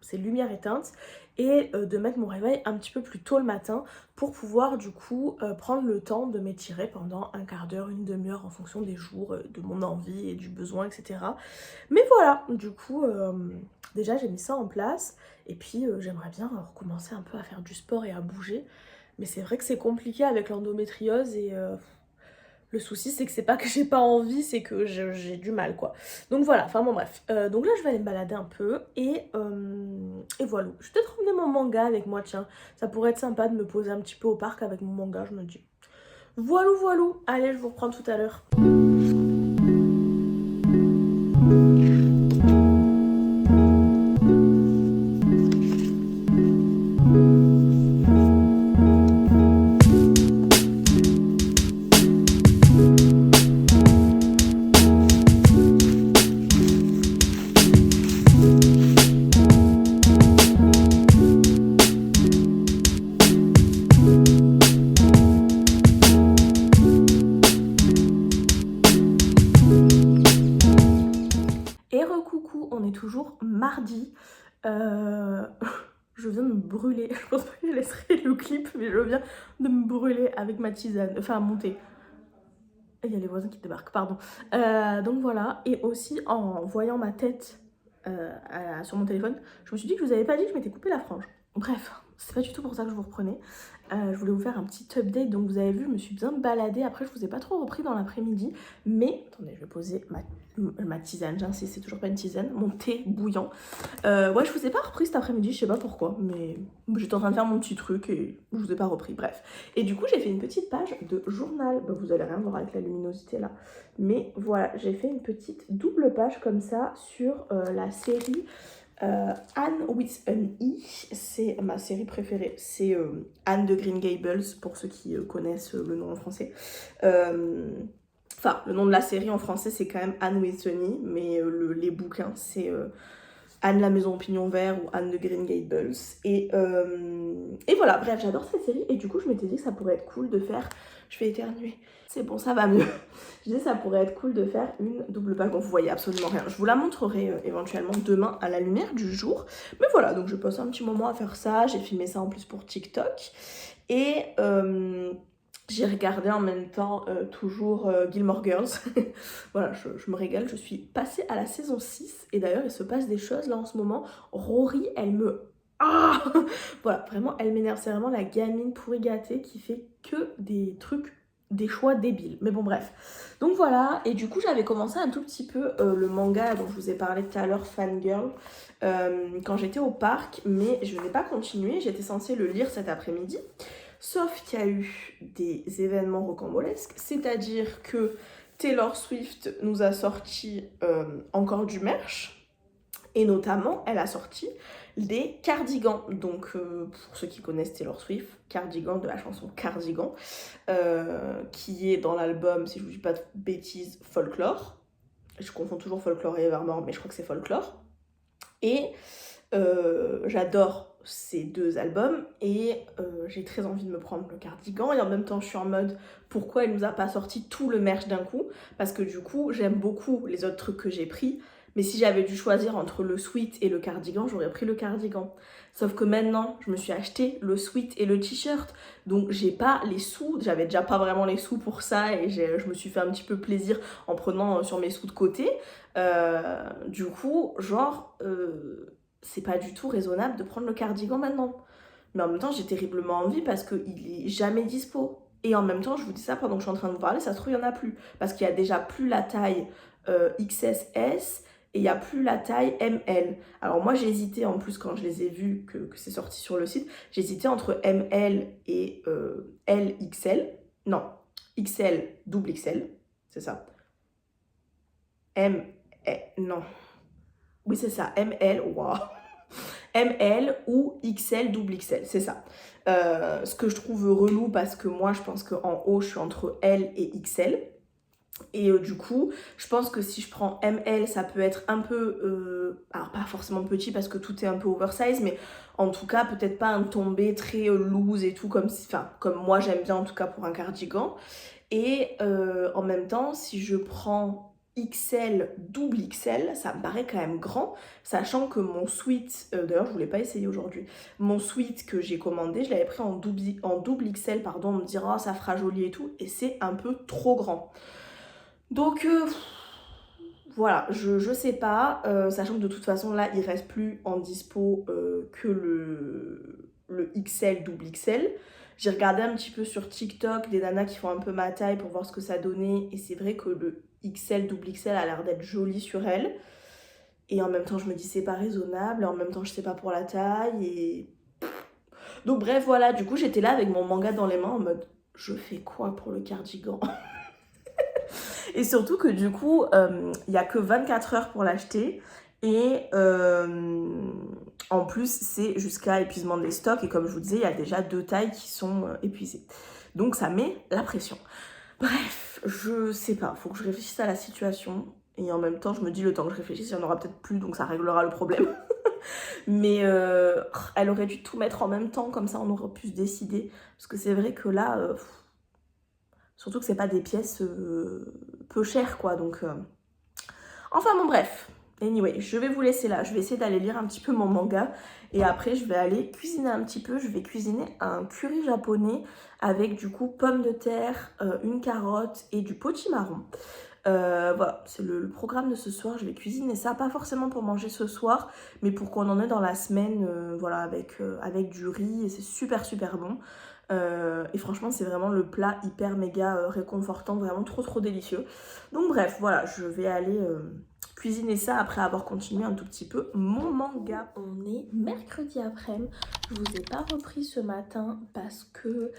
c'est lumière éteinte, et de mettre mon réveil un petit peu plus tôt le matin pour pouvoir du coup prendre le temps de m'étirer pendant un quart d'heure, une demi-heure en fonction des jours, de mon envie et du besoin, etc. Mais voilà, du coup, déjà j'ai mis ça en place, et puis j'aimerais bien recommencer un peu à faire du sport et à bouger. Mais c'est vrai que c'est compliqué avec l'endométriose et le souci c'est que c'est pas que j'ai pas envie, c'est que j'ai du mal quoi. Donc voilà, enfin bon bref. Donc là je vais aller me balader un peu et voilà. Je vais peut-être emmener mon manga avec moi, tiens. Ça pourrait être sympa de me poser un petit peu au parc avec mon manga, je me dis. Voilou voilou, allez je vous reprends tout à l'heure. Coucou, on est toujours mardi. Je viens de me brûler. Je pense pas que je laisserai le clip, mais je viens de me brûler avec ma tisane. Enfin, monter. Il y a les voisins qui débarquent, pardon. Donc voilà. Et aussi, en voyant ma tête sur mon téléphone, je me suis dit que je vous avais pas dit que je m'étais coupé la frange. Bref, c'est pas du tout pour ça que je vous reprenais. Je voulais vous faire un petit update. Donc vous avez vu, je me suis bien baladée. Après, je vous ai pas trop repris dans l'après-midi. Mais, attendez, je vais poser ma tisane. J'insiste, c'est toujours pas une tisane. Mon thé bouillant. Ouais, je vous ai pas repris cet après-midi. Je sais pas pourquoi. Mais j'étais en train de faire mon petit truc et je vous ai pas repris. Bref. Et du coup, j'ai fait une petite page de journal. Bah, vous allez rien voir avec la luminosité là. Mais voilà, j'ai fait une petite double page comme ça sur la série Anne with an E, c'est ma série préférée, c'est Anne de Green Gables, pour ceux qui connaissent le nom en français. Enfin, le nom de la série en français c'est quand même Anne with an E, mais les bouquins c'est Anne la maison au pignon vert ou Anne de Green Gables. Et voilà, bref, j'adore cette série et du coup je m'étais dit que ça pourrait être cool de faire... Je vais éternuer. C'est bon, ça va mieux. Je disais ça pourrait être cool de faire une double page. Bon, vous voyez absolument rien. Je vous la montrerai éventuellement demain à la lumière du jour. Mais voilà, donc je passe un petit moment à faire ça. J'ai filmé ça en plus pour TikTok. Et j'ai regardé en même temps toujours Gilmore Girls. Voilà, je me régale. Je suis passée à la saison 6. Et d'ailleurs, il se passe des choses là en ce moment. Rory, elle me... Ah voilà, vraiment, elle m'énerve. C'est vraiment la gamine pourri gâtée qui fait que des trucs, des choix débiles. Mais bon, bref. Donc voilà, et du coup, j'avais commencé un tout petit peu le manga dont je vous ai parlé tout à l'heure, Fangirl, quand j'étais au parc, mais je n'ai pas continué. J'étais censée le lire cet après-midi. Sauf qu'il y a eu des événements rocambolesques, c'est-à-dire que Taylor Swift nous a sorti encore du merch. Et notamment, elle a sorti des cardigans. Donc, pour ceux qui connaissent Taylor Swift, cardigan de la chanson Cardigan, qui est dans l'album, si je ne vous dis pas de bêtises, Folklore. Je confonds toujours Folklore et Evermore, mais je crois que c'est Folklore. Et j'adore ces deux albums et j'ai très envie de me prendre le cardigan. Et en même temps, je suis en mode, pourquoi elle nous a pas sorti tout le merch d'un coup? Parce que du coup, j'aime beaucoup les autres trucs que j'ai pris. Mais si j'avais dû choisir entre le sweat et le cardigan, j'aurais pris le cardigan. Sauf que maintenant, je me suis acheté le sweat et le t-shirt. Donc j'ai pas les sous, j'avais déjà pas vraiment les sous pour ça et je me suis fait un petit peu plaisir en prenant sur mes sous de côté. Du coup, genre, c'est pas du tout raisonnable de prendre le cardigan maintenant. Mais en même temps, j'ai terriblement envie parce qu'il est jamais dispo. Et en même temps, je vous dis ça pendant que je suis en train de vous parler, ça se trouve, il n'y en a plus. Parce qu'il y a déjà plus la taille XSS et il n'y a plus la taille ML. Alors moi, j'ai hésité en plus quand je les ai vus, que c'est sorti sur le site, j'ai hésité entre ML et LXL. Non, XL, double XL, c'est ça. Non. Oui, c'est ça, ML, waouh. ML ou XL, double XL, c'est ça. Ce que je trouve relou parce que moi, je pense qu'en haut, je suis entre L et XL. Et du coup, je pense que si je prends ML, ça peut être un peu... alors, pas forcément petit parce que tout est un peu oversize, mais en tout cas, peut-être pas un tombé très loose et tout, comme moi, j'aime bien en tout cas pour un cardigan. Et en même temps, si je prends XL, double XL, ça me paraît quand même grand, sachant que mon sweat, d'ailleurs je voulais pas essayer aujourd'hui, mon sweat que j'ai commandé, je l'avais pris en double XL, pardon, on me dira oh, ça fera joli et tout, et c'est un peu trop grand. Donc voilà, je sais pas, sachant que de toute façon là il reste plus en dispo que le XL, double XL. J'ai regardé un petit peu sur TikTok des nanas qui font un peu ma taille pour voir ce que ça donnait. Et c'est vrai que le XL, double XL a l'air d'être joli sur elle. Et en même temps, je me dis c'est pas raisonnable. Et en même temps, je sais pas pour la taille. Et... donc bref, voilà. Du coup, j'étais là avec mon manga dans les mains en mode je fais quoi pour le cardigan? Et surtout que du coup, il n'y a que 24 heures pour l'acheter. Et en plus, c'est jusqu'à épuisement des stocks. Et comme je vous disais, il y a déjà 2 tailles qui sont épuisées. Donc ça met la pression. Bref, je sais pas. Faut que je réfléchisse à la situation. Et en même temps, je me dis, le temps que je réfléchisse, il n'y en aura peut-être plus. Donc ça réglera le problème. Mais elle aurait dû tout mettre en même temps. Comme ça, on aurait pu se décider. Parce que c'est vrai que là... surtout que c'est pas des pièces peu chères, quoi. Donc... enfin bon, bref. Anyway, je vais vous laisser là. Je vais essayer d'aller lire un petit peu mon manga. Et après, je vais aller cuisiner un petit peu. Je vais cuisiner un curry japonais avec du coup pommes de terre, une carotte et du potimarron. Voilà, c'est le programme de ce soir. Je vais cuisiner ça, pas forcément pour manger ce soir, mais pour qu'on en ait dans la semaine, voilà, avec du riz. Et c'est super super bon. Et franchement, c'est vraiment le plat hyper méga réconfortant, vraiment trop délicieux. Donc bref, voilà, je vais aller... cuisiner ça après avoir continué un tout petit peu mon manga. On est mercredi après-midi. Je vous ai pas repris ce matin parce que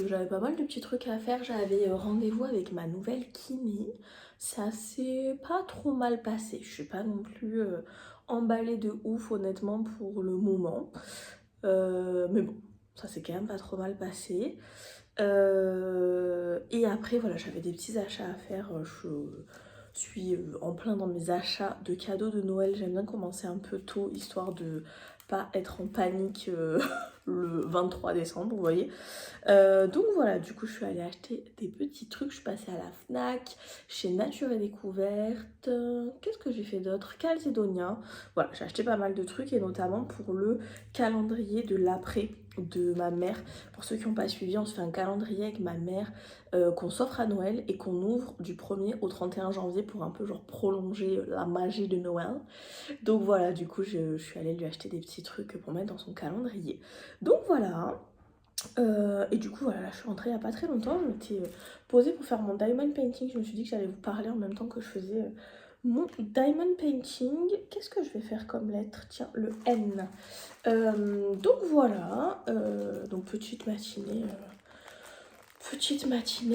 j'avais pas mal de petits trucs à faire. J'avais rendez-vous avec ma nouvelle kiné. Ça s'est pas trop mal passé. Je suis pas non plus emballée de ouf honnêtement pour le moment. Mais bon, ça s'est quand même pas trop mal passé. Et après voilà, j'avais des petits achats à faire. Je suis en plein dans mes achats de cadeaux de Noël. J'aime bien commencer un peu tôt, histoire de pas être en panique le 23 décembre, vous voyez. Donc voilà, du coup je suis allée acheter des petits trucs. Je suis passée à la Fnac, chez Nature et Découverte. Qu'est-ce que j'ai fait d'autre? Calzedonia. Voilà, j'ai acheté pas mal de trucs et notamment pour le calendrier de l'après de ma mère. Pour ceux qui n'ont pas suivi, on se fait un calendrier avec ma mère qu'on s'offre à Noël et qu'on ouvre du 1er au 31 janvier pour un peu genre prolonger la magie de Noël. Donc voilà, du coup je suis allée lui acheter des petits trucs pour mettre dans son calendrier. Donc voilà. Et du coup voilà, là, je suis rentrée il n'y a pas très longtemps. Je m'étais posée pour faire mon diamond painting. Je me suis dit que j'allais vous parler en même temps que je faisais mon diamond painting. Qu'est-ce que je vais faire comme lettre? Tiens, le N. Donc voilà, donc petite matinée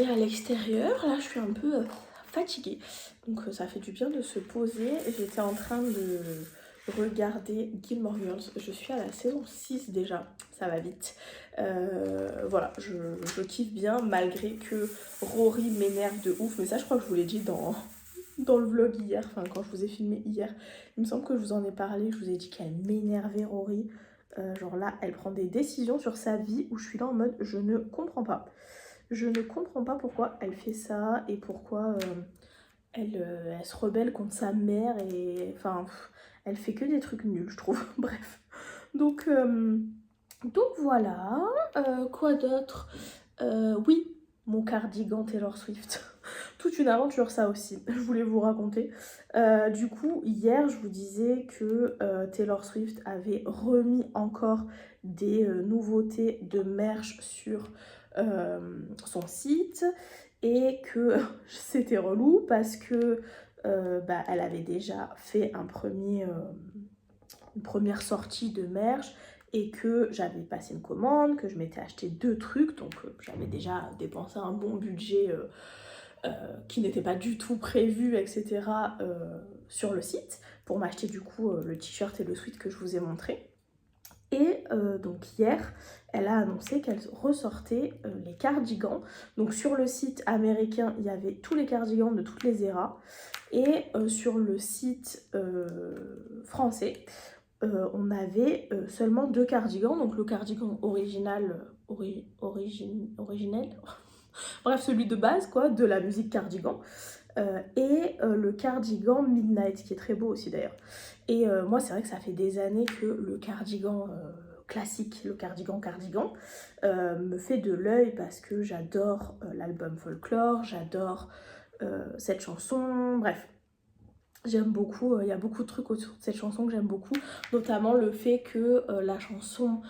à l'extérieur. Là je suis un peu fatiguée, donc ça fait du bien de se poser. J'étais en train de regarder Gilmore Girls. Je suis à la saison 6 déjà, ça va vite. Voilà, je kiffe bien malgré que Rory m'énerve de ouf. Mais ça je crois que je vous l'ai dit dans le vlog hier, enfin quand je vous ai filmé hier. Il me semble que je vous en ai parlé, je vous ai dit qu'elle m'énervait Rory. Genre là, elle prend des décisions sur sa vie où je suis là en mode je ne comprends pas. Je ne comprends pas pourquoi elle fait ça et pourquoi elle se rebelle contre sa mère et enfin elle fait que des trucs nuls je trouve. Bref. Donc, voilà. Quoi d'autre? Oui, mon cardigan Taylor Swift. Toute une aventure ça aussi, je voulais vous raconter. Du coup, hier, je vous disais que Taylor Swift avait remis encore des nouveautés de merch sur son site et que c'était relou parce que elle avait déjà fait une première sortie de merch et que j'avais passé une commande, que je m'étais acheté 2 trucs, donc j'avais déjà dépensé un bon budget qui n'était pas du tout prévu, etc. Sur le site, pour m'acheter du coup le t-shirt et le sweat que je vous ai montré. Et donc hier, elle a annoncé qu'elle ressortait les cardigans. Donc sur le site américain, il y avait tous les cardigans de toutes les éras. Et sur le site français, on avait seulement 2 cardigans. Donc le cardigan original, originel, bref celui de base quoi, de la musique cardigan. Et le cardigan Midnight qui est très beau aussi d'ailleurs. Et moi c'est vrai que ça fait des années que le cardigan classique, le cardigan me fait de l'œil parce que j'adore l'album Folklore, j'adore cette chanson, bref. J'aime beaucoup, il y a beaucoup de trucs autour de cette chanson que j'aime beaucoup, notamment le fait que la chanson,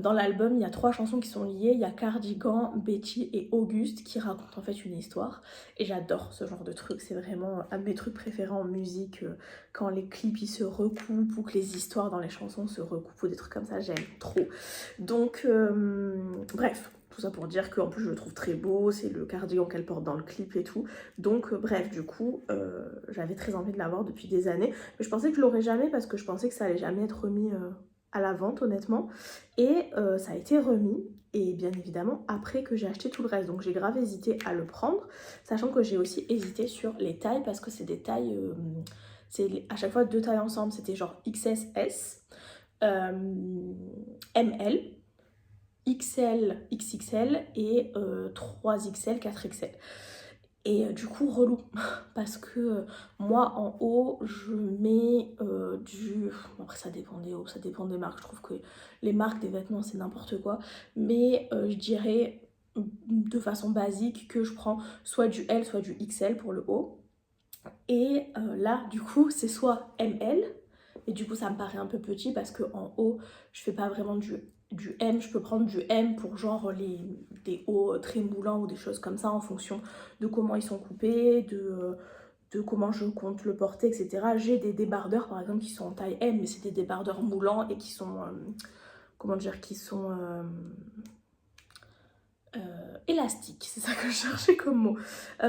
dans l'album, il y a 3 chansons qui sont liées, il y a Cardigan, Betty et Auguste qui racontent en fait une histoire, et j'adore ce genre de truc, c'est vraiment un de mes trucs préférés en musique, quand les clips ils se recoupent ou que les histoires dans les chansons se recoupent ou des trucs comme ça, j'aime trop. Donc, bref. Tout ça pour dire qu'en plus je le trouve très beau, c'est le cardigan qu'elle porte dans le clip et tout. Donc bref, du coup, j'avais très envie de l'avoir depuis des années. Mais je pensais que je l'aurais jamais parce que je pensais que ça allait jamais être remis à la vente honnêtement. Et ça a été remis. Et bien évidemment après que j'ai acheté tout le reste. Donc j'ai grave hésité à le prendre. Sachant que j'ai aussi hésité sur les tailles parce que c'est des tailles... c'est à chaque fois 2 tailles ensemble. C'était genre XS, ML, XL, XXL et 3XL, 4XL. Et du coup relou parce que moi en haut je mets du... Après ça dépend des hauts, ça dépend des marques, je trouve que les marques des vêtements c'est n'importe quoi. Mais je dirais de façon basique que je prends soit du L soit du XL pour le haut. Et là du coup c'est soit ML, et du coup ça me paraît un peu petit parce que en haut je fais pas vraiment du M, je peux prendre du M pour genre des hauts très moulants ou des choses comme ça en fonction de comment ils sont coupés, de comment je compte le porter, etc. J'ai des débardeurs par exemple qui sont en taille M, mais c'est des débardeurs moulants et qui sont, comment dire, qui sont élastiques, c'est ça que je cherchais comme mot.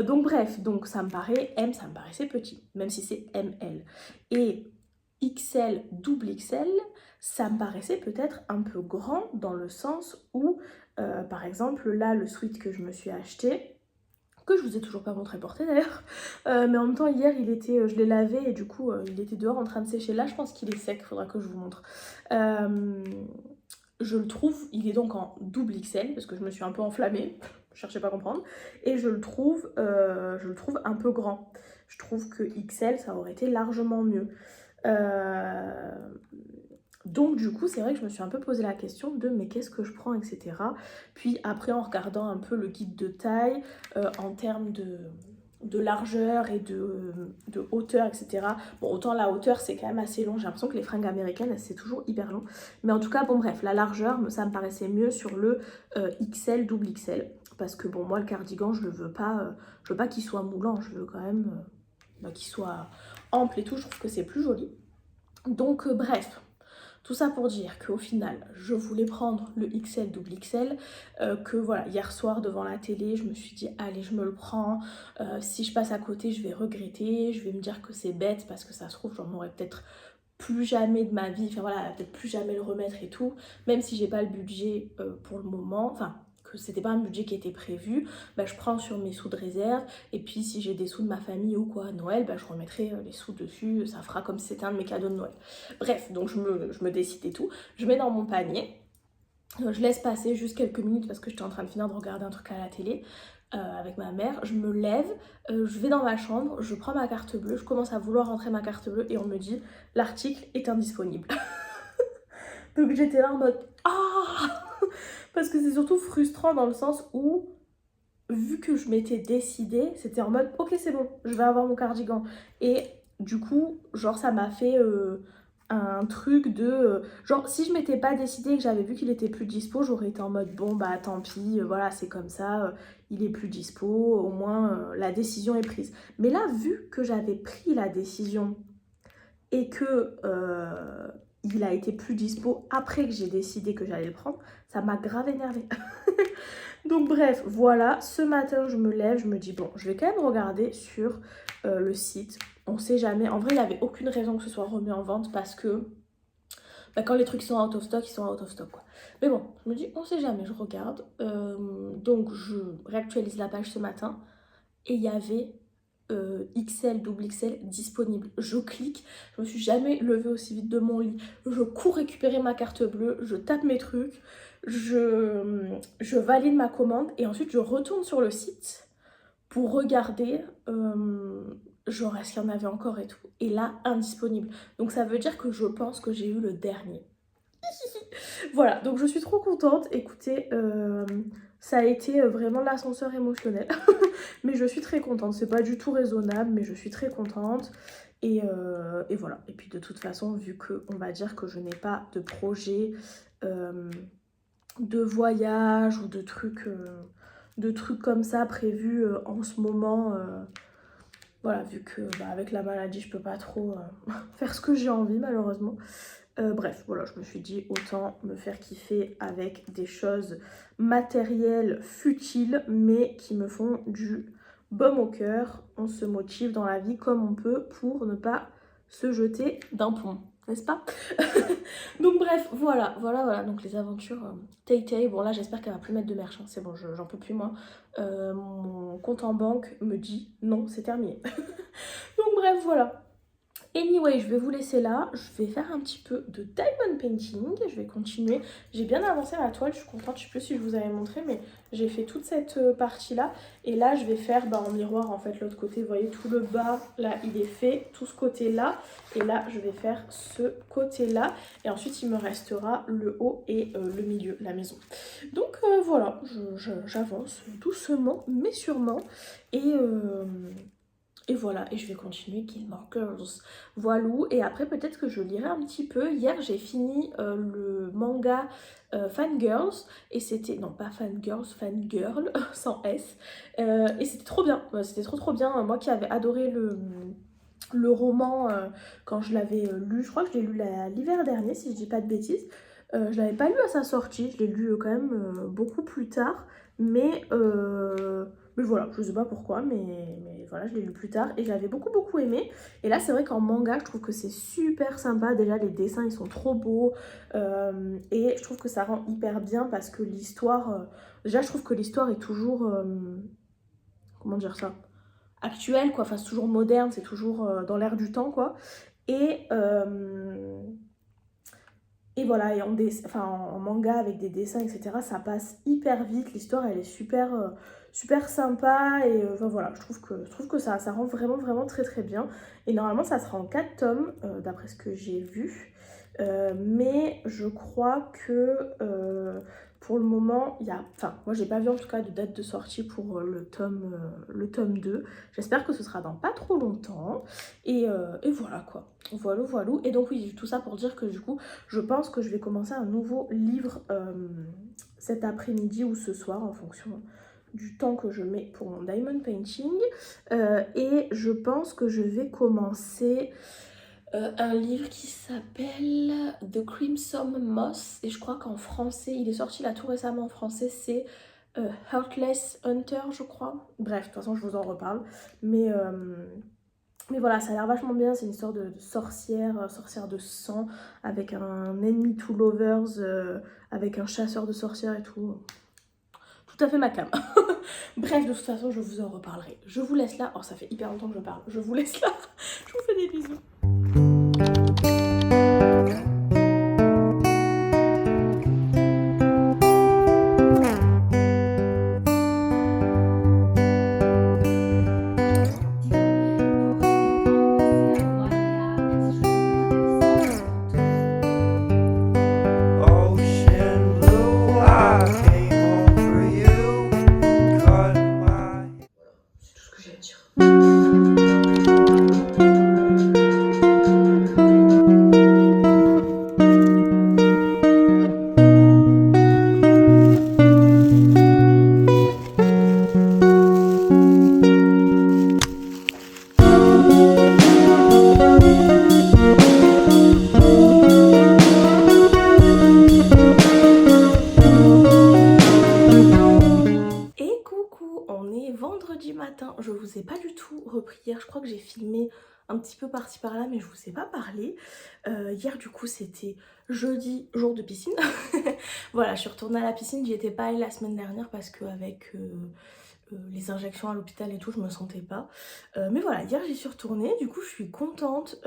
Donc bref, donc ça me paraît, M ça me paraissait petit, même si c'est ML. Et XL, double XL, ça me paraissait peut-être un peu grand dans le sens où, par exemple, là, le sweat que je me suis acheté, que je vous ai toujours pas montré porter d'ailleurs, mais en même temps, hier, je l'ai lavé et du coup, il était dehors en train de sécher. Là, je pense qu'il est sec, faudra que je vous montre. Je le trouve, il est donc en double XL, parce que je me suis un peu enflammée, je cherchais pas à comprendre, et je le trouve un peu grand. Je trouve que XL, ça aurait été largement mieux. Donc du coup c'est vrai que je me suis un peu posé la question de mais qu'est-ce que je prends, etc. Puis après en regardant un peu le guide de taille en termes de largeur et de hauteur, etc. Bon autant la hauteur c'est quand même assez long, j'ai l'impression que les fringues américaines c'est toujours hyper long. Mais en tout cas bon bref, la largeur ça me paraissait mieux sur le XL, double XL. Parce que bon moi le cardigan je veux pas qu'il soit moulant, je veux quand même qu'il soit ample et tout, je trouve que c'est plus joli. Donc bref, tout ça pour dire qu'au final, je voulais prendre le XL, double XL, que voilà, hier soir devant la télé, je me suis dit allez je me le prends, si je passe à côté je vais regretter, je vais me dire que c'est bête parce que ça se trouve j'en aurais peut-être plus jamais de ma vie, enfin voilà, peut-être plus jamais le remettre et tout, même si j'ai pas le budget pour le moment, enfin que c'était pas un budget qui était prévu, bah, je prends sur mes sous de réserve et puis si j'ai des sous de ma famille ou quoi à Noël, bah, je remettrai les sous dessus, ça fera comme si c'était un de mes cadeaux de Noël. Bref, donc je me décide et tout, je mets dans mon panier, je laisse passer juste quelques minutes parce que j'étais en train de finir de regarder un truc à la télé. avec ma mère, je me lève, je vais dans ma chambre, je prends ma carte bleue, je commence à vouloir rentrer ma carte bleue et on me dit l'article est indisponible. Donc j'étais là en mode ah parce que c'est surtout frustrant dans le sens où vu que je m'étais décidée, c'était en mode ok c'est bon, je vais avoir mon cardigan. Et du coup, genre ça m'a fait un truc de... genre si je m'étais pas décidée et que j'avais vu qu'il était plus dispo, j'aurais été en mode bon bah tant pis, voilà c'est comme ça, il est plus dispo, au moins la décision est prise. Mais là vu que j'avais pris la décision et que il a été plus dispo après que j'ai décidé que j'allais le prendre, ça m'a grave énervée. Donc bref, voilà, ce matin je me lève, je me dis bon, je vais quand même regarder sur le site. On sait jamais, en vrai il n'y avait aucune raison que ce soit remis en vente parce que bah, quand les trucs sont out of stock, ils sont out of stock quoi. Mais bon, je me dis on sait jamais, je regarde. Donc je réactualise la page ce matin et il y avait XL, double XL disponible. Je clique, je me suis jamais levée aussi vite de mon lit. Je cours récupérer ma carte bleue, je tape mes trucs, je valide ma commande et ensuite je retourne sur le site pour regarder genre est-ce qu'il y en avait encore et tout. Et là, indisponible. Donc ça veut dire que je pense que j'ai eu le dernier. Voilà, donc je suis trop contente. Écoutez, ça a été vraiment l'ascenseur émotionnel. Mais je suis très contente. C'est pas du tout raisonnable, mais je suis très contente. Et voilà. Et puis de toute façon, vu que on va dire que je n'ai pas de projet de voyage ou de trucs comme ça prévus en ce moment. Voilà, vu que avec la maladie, je peux pas trop faire ce que j'ai envie malheureusement. Bref, voilà, je me suis dit autant me faire kiffer avec des choses matérielles futiles mais qui me font du baume au cœur. On se motive dans la vie comme on peut pour ne pas se jeter d'un pont, n'est-ce pas? Donc bref, voilà, donc les aventures Tay-Tay. Bon là j'espère qu'elle va plus mettre de merch, hein. C'est bon, j'en peux plus moi. Mon compte en banque me dit non, c'est terminé. Donc bref, voilà. Anyway, je vais vous laisser là, je vais faire un petit peu de diamond painting, je vais continuer. J'ai bien avancé la toile, je suis contente, je sais plus si je vous avais montré, mais j'ai fait toute cette partie-là. Et là, je vais faire en miroir, en fait, l'autre côté, vous voyez, tout le bas, là, il est fait, tout ce côté-là. Et là, je vais faire ce côté-là. Et ensuite, il me restera le haut et le milieu, la maison. Donc, voilà, j'avance doucement, mais sûrement. Et voilà, et je vais continuer Gilmore Girls. Voilou, et après peut-être que je lirai un petit peu. Hier j'ai fini le manga Fangirls, et c'était, non pas Fangirls, Fangirl, sans S. Et c'était trop bien, c'était trop bien. Moi qui avais adoré le roman quand je l'avais lu, je crois que je l'ai lu l'hiver dernier si je dis pas de bêtises. Je l'avais pas lu à sa sortie, je l'ai lu quand même beaucoup plus tard. Mais voilà, je sais pas pourquoi, mais voilà, je l'ai lu plus tard et j'avais beaucoup aimé. Et là, c'est vrai qu'en manga, je trouve que c'est super sympa. Déjà, les dessins, ils sont trop beaux. Et je trouve que ça rend hyper bien parce que l'histoire... déjà, je trouve que l'histoire est toujours... comment dire ça? Actuelle, quoi. Enfin, c'est toujours moderne, c'est toujours dans l'air du temps, quoi. Et voilà, et en manga avec des dessins, etc., ça passe hyper vite. L'histoire, elle est super sympa. Et voilà, je trouve que ça rend vraiment très bien. Et normalement, ça sera en 4 tomes, d'après ce que j'ai vu. Mais je crois que pour le moment, moi, j'ai pas vu en tout cas de date de sortie pour le tome 2. J'espère que ce sera dans pas trop longtemps. Et voilà quoi. Voilà. Et donc oui, tout ça pour dire que du coup, je pense que je vais commencer un nouveau livre cet après-midi ou ce soir en fonction du temps que je mets pour mon diamond painting. Et je pense que je vais commencer un livre qui s'appelle The Crimson Moss. Et je crois qu'en français, il est sorti là tout récemment en français, c'est Heartless Hunter, je crois. Bref, de toute façon, je vous en reparle. Mais voilà, ça a l'air vachement bien. C'est une histoire de sorcière de sang, avec un enemy to lovers, avec un chasseur de sorcières et tout. Tout à fait ma cam. Bref, de toute façon, je vous en reparlerai. Je vous laisse là. Oh, ça fait hyper longtemps que je parle. Je vous laisse là. Je vous fais des bisous. je vous ai pas du tout repris hier. Je crois que j'ai filmé un petit peu par-ci par-là, mais je vous ai pas parlé. Hier, du coup, c'était jeudi, jour de piscine. Voilà, je suis retournée à la piscine. J'y étais pas allée la semaine dernière parce qu'avec les injections à l'hôpital et tout, je me sentais pas. Mais voilà, hier, j'y suis retournée. Du coup, je suis contente.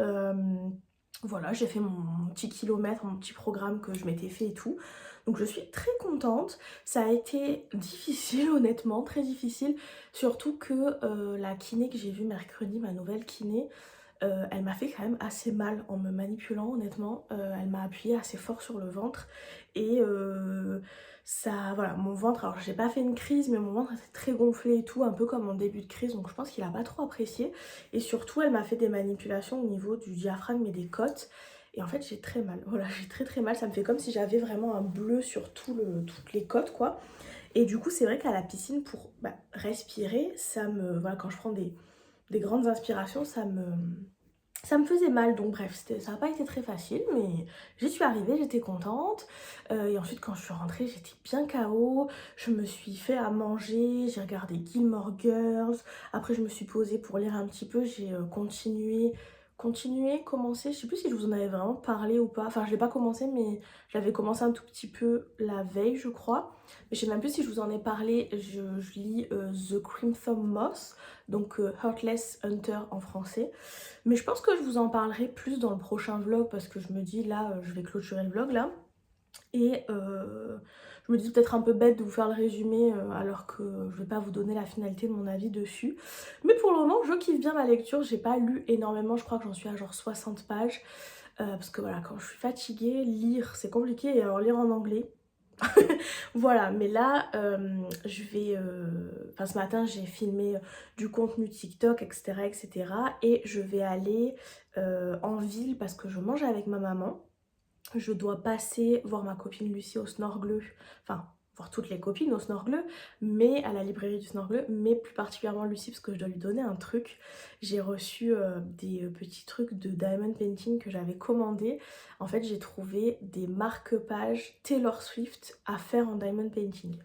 Voilà, j'ai fait mon petit kilomètre, mon petit programme que je m'étais fait et tout. Donc je suis très contente. Ça a été difficile, honnêtement, très difficile. Surtout que la kiné que j'ai vue mercredi, ma nouvelle kiné, elle m'a fait quand même assez mal en me manipulant, honnêtement. Elle m'a appuyé assez fort sur le ventre. Et ça, voilà, mon ventre, alors j'ai pas fait une crise, mais mon ventre était très gonflé et tout, un peu comme en début de crise. Donc je pense qu'il a pas trop apprécié. Et surtout, elle m'a fait des manipulations au niveau du diaphragme et des côtes. Et en fait, j'ai très mal. Voilà, j'ai très mal. Ça me fait comme si j'avais vraiment un bleu sur toutes les côtes, quoi. Et du coup, c'est vrai qu'à la piscine, pour respirer, ça me... Voilà, quand je prends des grandes inspirations, ça me faisait mal. Donc bref, ça n'a pas été très facile, mais j'y suis arrivée, j'étais contente. Et ensuite, quand je suis rentrée, j'étais bien KO. Je me suis fait à manger, j'ai regardé Gilmore Girls. Après, je me suis posée pour lire un petit peu. J'ai commencé. Je sais plus si je vous en avais vraiment parlé ou pas. Enfin, je l'ai pas commencé, mais j'avais commencé un tout petit peu la veille, je crois. Mais je sais même plus si je vous en ai parlé. Je lis The Crimson Moth, donc Heartless Hunter en français. Mais je pense que je vous en parlerai plus dans le prochain vlog parce que je me dis là, je vais clôturer le vlog là. Et je me dis peut-être un peu bête de vous faire le résumé alors que je vais pas vous donner la finalité de mon avis dessus. Mais pour le moment, je kiffe bien ma lecture. J'ai pas lu énormément, je crois que j'en suis à genre 60 pages. Parce que voilà, quand je suis fatiguée, lire c'est compliqué et alors lire en anglais. Voilà, mais là, je vais... Enfin, ce matin, j'ai filmé du contenu TikTok, etc., etc. Et je vais aller en ville parce que je mange avec ma maman. Je dois passer voir ma copine Lucie au Snorgleu, enfin voir toutes les copines au Snorgleu, mais à la librairie du Snorgleu, mais plus particulièrement Lucie parce que je dois lui donner un truc. J'ai reçu des petits trucs de diamond painting que j'avais commandé. En fait, j'ai trouvé des marque-pages Taylor Swift à faire en diamond painting.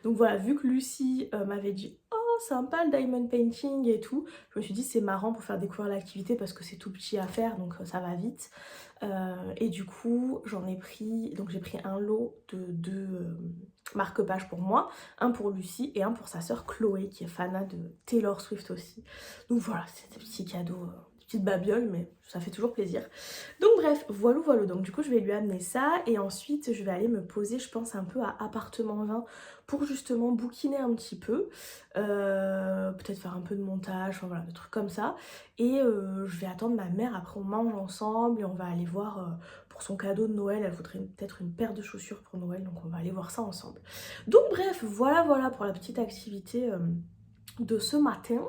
Donc voilà, vu que Lucie m'avait dit « Oh, sympa le diamond painting et tout », je me suis dit c'est marrant pour faire découvrir l'activité parce que c'est tout petit à faire, donc ça va vite. Et du coup, j'en ai pris, donc j'ai pris un lot de deux marque-pages pour moi, un pour Lucie et un pour sa sœur Chloé qui est fanat de Taylor Swift aussi. Donc voilà, c'est des petits cadeaux, des petites babioles, mais ça fait toujours plaisir. Donc bref, voilà, donc du coup je vais lui amener ça et ensuite je vais aller me poser, je pense, un peu à appartement 20 pour justement bouquiner un petit peu, peut-être faire un peu de montage, enfin voilà, des trucs comme ça. Et je vais attendre ma mère, après on mange ensemble et on va aller voir pour son cadeau de Noël, elle voudrait peut-être une paire de chaussures pour Noël, donc on va aller voir ça ensemble. Donc bref, voilà pour la petite activité de ce matin,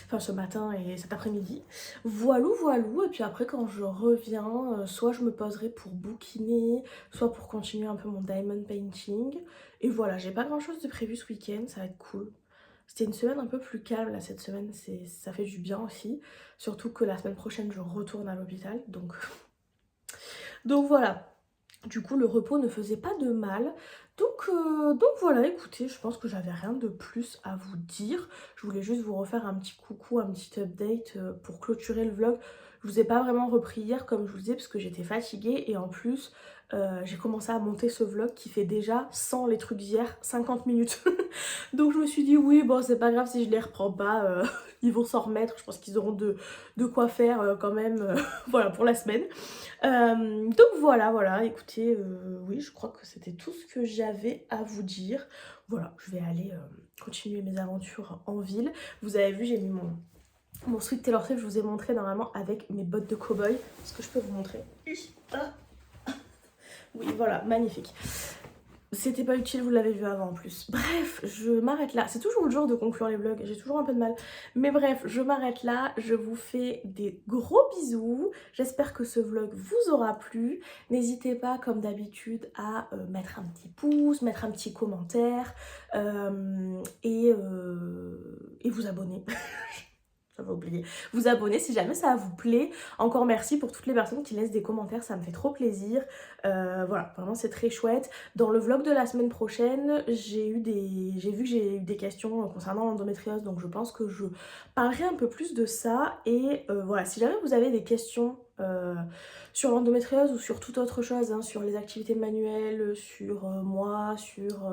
enfin ce matin et cet après-midi. Voilou, et puis après quand je reviens, soit je me poserai pour bouquiner, soit pour continuer un peu mon diamond painting. Et voilà, j'ai pas grand chose de prévu ce week-end, ça va être cool. C'était une semaine un peu plus calme là cette semaine, ça fait du bien aussi. Surtout que la semaine prochaine je retourne à l'hôpital, donc... donc voilà. Du coup, le repos ne faisait pas de mal. Donc voilà, écoutez, je pense que j'avais rien de plus à vous dire. Je voulais juste vous refaire un petit coucou, un petit update pour clôturer le vlog. Je vous ai pas vraiment repris hier, comme je vous disais, parce que j'étais fatiguée. Et en plus, j'ai commencé à monter ce vlog qui fait déjà, sans les trucs d'hier, 50 minutes. Donc je me suis dit, oui, bon, c'est pas grave si je les reprends pas. Ils vont s'en remettre. Je pense qu'ils auront de quoi faire quand même, voilà, pour la semaine. Donc voilà, écoutez, oui, je crois que c'était tout ce que j'avais à vous dire. Voilà, je vais aller continuer mes aventures en ville. Vous avez vu, j'ai mis mon sweat Taylor Swift, je vous ai montré normalement avec mes bottes de cow-boy. Est-ce que je peux vous montrer? Oui, voilà, magnifique. C'était pas utile, vous l'avez vu avant en plus. Bref, je m'arrête là. C'est toujours le jour de conclure les vlogs, j'ai toujours un peu de mal. Mais bref, je m'arrête là. Je vous fais des gros bisous. J'espère que ce vlog vous aura plu. N'hésitez pas, comme d'habitude, à mettre un petit pouce, mettre un petit commentaire et vous abonner. j'avais oublié, vous abonner si jamais ça vous plaît. Encore merci pour toutes les personnes qui laissent des commentaires, ça me fait trop plaisir. Voilà, vraiment c'est très chouette. Dans le vlog de la semaine prochaine, j'ai vu que j'ai eu des questions concernant l'endométriose, donc je pense que je parlerai un peu plus de ça. Et voilà, si jamais vous avez des questions sur l'endométriose ou sur toute autre chose, hein, sur les activités manuelles, sur moi, sur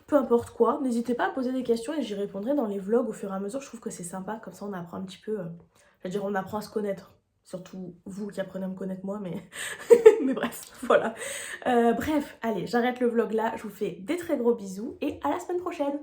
peu importe quoi, n'hésitez pas à poser des questions et j'y répondrai dans les vlogs au fur et à mesure. Je trouve que c'est sympa, comme ça on apprend un petit peu, je veux dire on apprend à se connaître, surtout vous qui apprenez à me connaître moi, mais mais bref, voilà. Bref, allez, j'arrête le vlog là, je vous fais des très gros bisous et à la semaine prochaine.